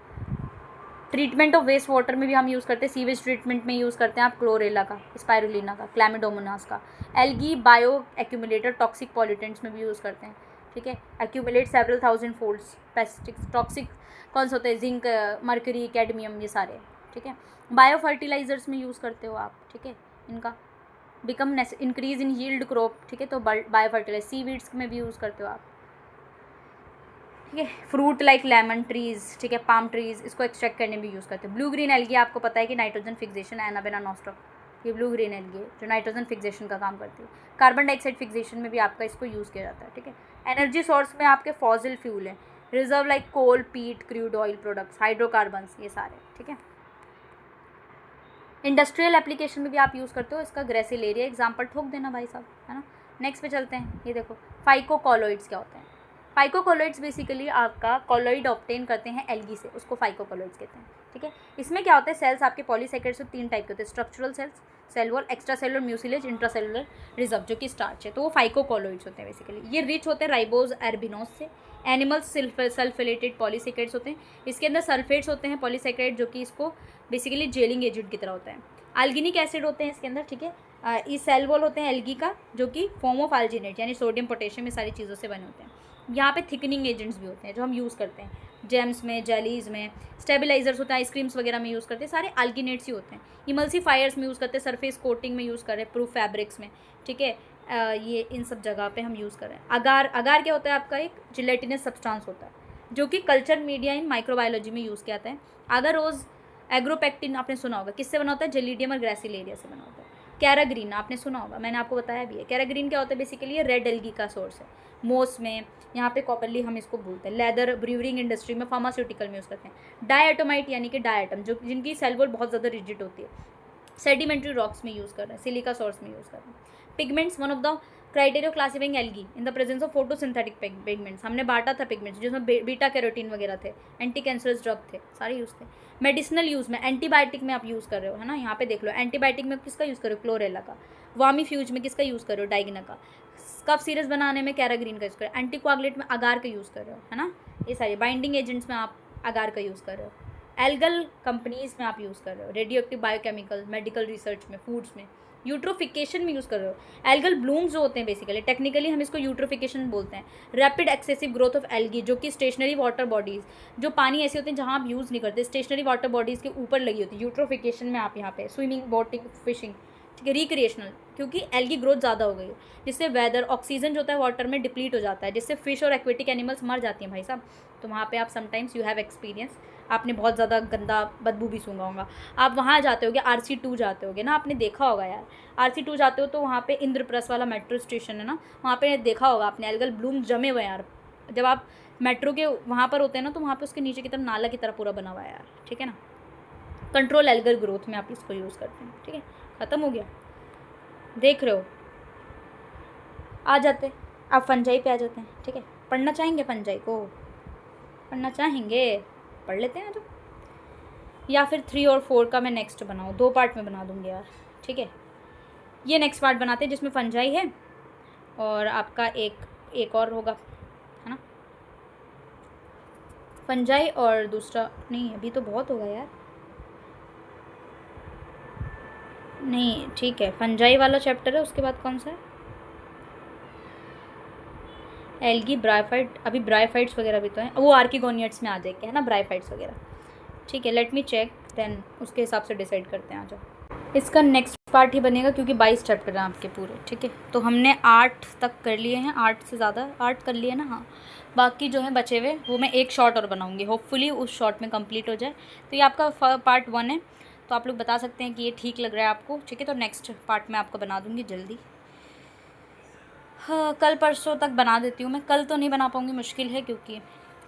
A: ट्रीटमेंट ऑफ वेस्ट वाटर में भी हम यूज़ करते हैं, सीवेज ट्रीटमेंट में यूज़ करते हैं आप क्लोरेला का, स्पाइरुलिना का, क्लैमिडोमोनास का। Algae bioaccumulator, toxic pollutants में भी यूज़ करते हैं, ठीक है। Accumulate several thousand folds, pesticides, toxic कौन से होते हैं, जिंक, मर्क्यूरी, कैडमियम, ये सारे, ठीक है। बायो फर्टिलाइजर्स में यूज़ करते हो आप, ठीक है, इनका become increase in yield crop, ठीक है, तो बायो फर्टिलाइजर, सीवीड्स में भी यूज़ करते हो आप, ठीक है। फ्रूट लाइक लेमन ट्रीज़, ठीक है, पाम ट्रीज़, इसको एक्सट्रैक्ट करने में यूज़ करते हैं। ब्लू ग्रीन एल्गी आपको पता है कि नाइट्रोजन फिक्सेशन, एनाबेना नॉस्ट्रॉक, ये ब्लू ग्रीन एल्गी है जो नाइट्रोजन फिक्सेशन का काम करती है। कार्बन डाइऑक्साइड फिक्सेशन में भी आपका इसको यूज़ किया जाता है, ठीक है। एनर्जी सोर्स में आपके फॉसिल फ्यूल है, रिजर्व लाइक कोल, पीट, क्रूड ऑयल प्रोडक्ट्स, हाइड्रोकार्बन्स, ये सारे, ठीक है। इंडस्ट्रियल एप्लीकेशन में भी आप यूज़ करते हो, इसका ग्रेसिलेरिया एग्जाम्पल ठोक देना भाई साहब, है ना। नेक्स्ट पे चलते हैं, ये देखो फाइकोकॉलोइड्स क्या होते हैं। फाइकोकोलॉइड्स बेसिकली आपका कॉलॉइड ऑब्टेन करते हैं एल्गी से, उसको फाइकोकोलॉइड्स कहते हैं, ठीक है। इसमें क्या होता है, सेल्स आपके पॉलीसेकेराइड्स से 3 टाइप के होते हैं, structural cells, cell wall, extracellular mucilage, intracellular reserve, जो कि स्टार्च है, तो वो फाइकोकोलॉइड्स होते हैं बेसिकली। ये रिच होते हैं राइबोज एर्बिनोज से। एनिमल्स सल्फेटेड पॉलीसेकेराइड्स होते हैं, इसके अंदर सल्फेट्स होते हैं पॉलीसेकेराइड, जो कि इसको बेसिकली जेलिंग एजेंट की तरह होता है। अल्गिनिक एसिड होते हैं इसके अंदर, ठीक है। ये सेल वॉल होते हैं एल्गी का, जो कि फॉर्म ऑफ अल्जिनेट यानी सोडियम पोटेशियम, ये सारी चीज़ों से बने होते हैं। यहाँ पे थिकनिंग एजेंट्स भी होते हैं जो हम यूज़ करते हैं जैम्स में, जेलीज़ में, स्टेबलाइजर्स होते हैं आइसक्रीम्स वगैरह में यूज़ करते हैं, सारे अल्गिनेट्स ही होते हैं। इमल्सीफायर्स में यूज़ करते हैं, सरफेस कोटिंग में यूज़ कर रहे हैं, प्रूफ फैब्रिक्स में, ठीक है। ये इन सब जगह पे हम यूज़ कर रहे हैं। अगार, अगार क्या होता है आपका, एक जिलेटिनस सब्सटेंस होता है जो कि कल्चर मीडिया इन माइक्रोबायोलॉजी में यूज़ किया जाता है। अगारोज एग्रोपेक्टिन आपने सुना होगा, किससे बना होता है, जेलिडियम और ग्रेसिलेरिया से बना होता है। कैराग्रीन आपने सुना होगा, मैंने आपको बताया भी है। कैराग्रीन क्या होता है, बेसिकली ये रेड एल्गी का सोर्स है। मोस में, यहाँ पे कॉपरली हम इसको बोलते हैं। लेदर, ब्रूइंग इंडस्ट्री में, फार्मास्यूटिकल में यूज़ करते हैं। डायटोमाइट यानी कि डायटम, जो जिनकी सेल वॉल बहुत ज़्यादा रिजिड होती है, सेडिमेंट्री रॉक्स में यूज़ कर रहे हैं, सिलिका सोर्स में यूज़ कर रहे हैं। Pigments, one of the criteria of classifying algae in the presence of photosynthetic pigments, हमने बांटा था पिगमेंट्स जिसमें बीटा कैरोटीन वगैरह थे, एंटी कैंसरस ड्रग थे, सारे यूज़ थे। मेडिसिनल यूज़ में, एंटीबायोटिक में आप यूज़ कर रहे हो, है ना, यहाँ पे देख लो, एंटीबायोटिक में किसका यूज़ कर रहे हो, क्लोरेला का। वामी फ्यूज में किसका यूज़ कर रहे हो, डाइगना का। कफ सीरस बनाने में कैराग्रीन का यूज़ कर रहे हो। एंटीकोआगुलेट में अगार का यूज़ कर रहे हो, है ना, ये सारे बाइंडिंग एजेंट्स में आप अगार का यूज़ कर रहे हो। एल्गल कंपनीज़ में आप यूज़ कर रहे हो, radio active biochemical, medical research में, फूड्स में, यूट्रोफिकेशन में यूज़ कर रहे हो। एल्गल ब्लूम्स जो होते हैं बेसिकली, टेक्निकली हम इसको यूट्रोफिकेशन बोलते हैं। Rapid excessive growth of algae, जो कि स्टेशनरी वाटर बॉडीज़, जो पानी ऐसे होते हैं जहाँ आप यूज़ नहीं करते, स्टेशनरी वाटर बॉडीज़ के ऊपर लगी होती है, यूट्रोफिकेशन में आप यहाँ पे स्विमिंग, बोटिंग, फिशिंग, ठीक है। रिक्रिएशनल, क्योंकि एल्गी ग्रोथ ज़्यादा हो गई है, जिससे वेदर, ऑक्सीजन जो होता है वाटर में डिप्लीट हो जाता है, जिससे फिश और एक्वेटिक एनिमल्स मर जाती हैं भाई साहब। तो वहाँ पे आप समटाइम्स यू हैव एक्सपीरियंस, आपने बहुत ज़्यादा गंदा बदबू भी सूंघा होगा। आप वहाँ जाते होगे, RC2 जाते होगे ना, आपने देखा होगा यार, RC2 जाते हो तो वहाँ पे इंद्रप्रस्थ वाला मेट्रो स्टेशन है ना, वहाँ पे देखा होगा आपने एल्गल ब्लूम जमे हुए यार। जब आप मेट्रो के वहाँ पर होते हैं ना, तो वहाँ पे उसके नीचे की तरफ नाला की तरह पूरा बना हुआ है यार, ठीक है ना। कंट्रोल एल्गल ग्रोथ में आप इसको यूज़ करते हैं, ठीक है। ख़त्म हो गया, देख रहे हो, आ जाते आप फंजाई पे आ जाते हैं, ठीक है। पढ़ना चाहेंगे फंजाई को, पढ़ना चाहेंगे, पढ़ लेते हैं जो, या फिर 3 और 4 का मैं नेक्स्ट बनाऊँ, 2 पार्ट में बना दूँगी यार, ठीक है। ये नेक्स्ट पार्ट बनाते हैं जिसमें फंजाई है और आपका एक और होगा, है ना, फंजाई और दूसरा नहीं, अभी तो बहुत होगा यार, नहीं ठीक है, फंजाई वाला चैप्टर है, उसके बाद कौन सा है, एल्गी, ब्राइफाइट, अभी ब्राइफाइट्स वगैरह भी तो हैं, वो आर्किगोनियट्स में आ जाएंगे, है ना, ब्राइफाइट्स वगैरह, ठीक है। लेट मी चेक, देन उसके हिसाब से डिसाइड करते हैं, आ जाओ। इसका नेक्स्ट पार्ट ही बनेगा क्योंकि 22 चैप्टर हैं आपके पूरे, ठीक है। तो हमने 8 तक कर लिए हैं, 8 से ज़्यादा, 8 कर लिए ना, हाँ। बाकी जो है बचे हुए वो मैं एक शॉर्ट और बनाऊँगी, होपफुली उस शॉर्ट में कंप्लीट हो जाए। तो ये आपका पार्ट 1 है, तो आप लोग बता सकते हैं कि ये ठीक लग रहा है आपको, ठीक है। तो नेक्स्ट पार्ट मैं आपको बना दूँगी जल्दी, हाँ, कल परसों तक बना देती हूँ मैं। कल तो नहीं बना पाऊँगी, मुश्किल है क्योंकि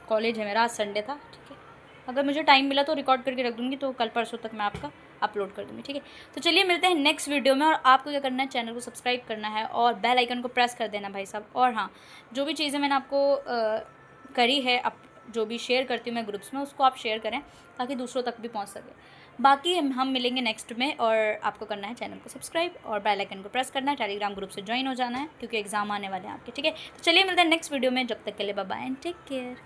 A: कॉलेज है मेरा, आज संडे था, ठीक है। अगर मुझे टाइम मिला तो रिकॉर्ड करके रख दूँगी, तो कल परसों तक मैं आपका अपलोड कर दूँगी, ठीक है। तो चलिए मिलते हैं नेक्स्ट वीडियो में, और आपको क्या करना है, चैनल को सब्सक्राइब करना है और बेल आइकन को प्रेस कर देना भाई साहब। और हाँ, जो भी चीज़ें मैंने आपको करी है, जो भी शेयर करती हूँ मैं ग्रुप्स में, उसको आप शेयर करें ताकि दूसरों तक भी पहुँच सके। बाकी हम मिलेंगे नेक्स्ट में, और आपको करना है चैनल को सब्सक्राइब और बेल आइकन को प्रेस करना है, टेलीग्राम ग्रुप से ज्वाइन हो जाना है क्योंकि एग्जाम आने वाले हैं आपके, ठीक है। तो चलिए मिलते हैं नेक्स्ट वीडियो में, जब तक के लिए bye bye and take care.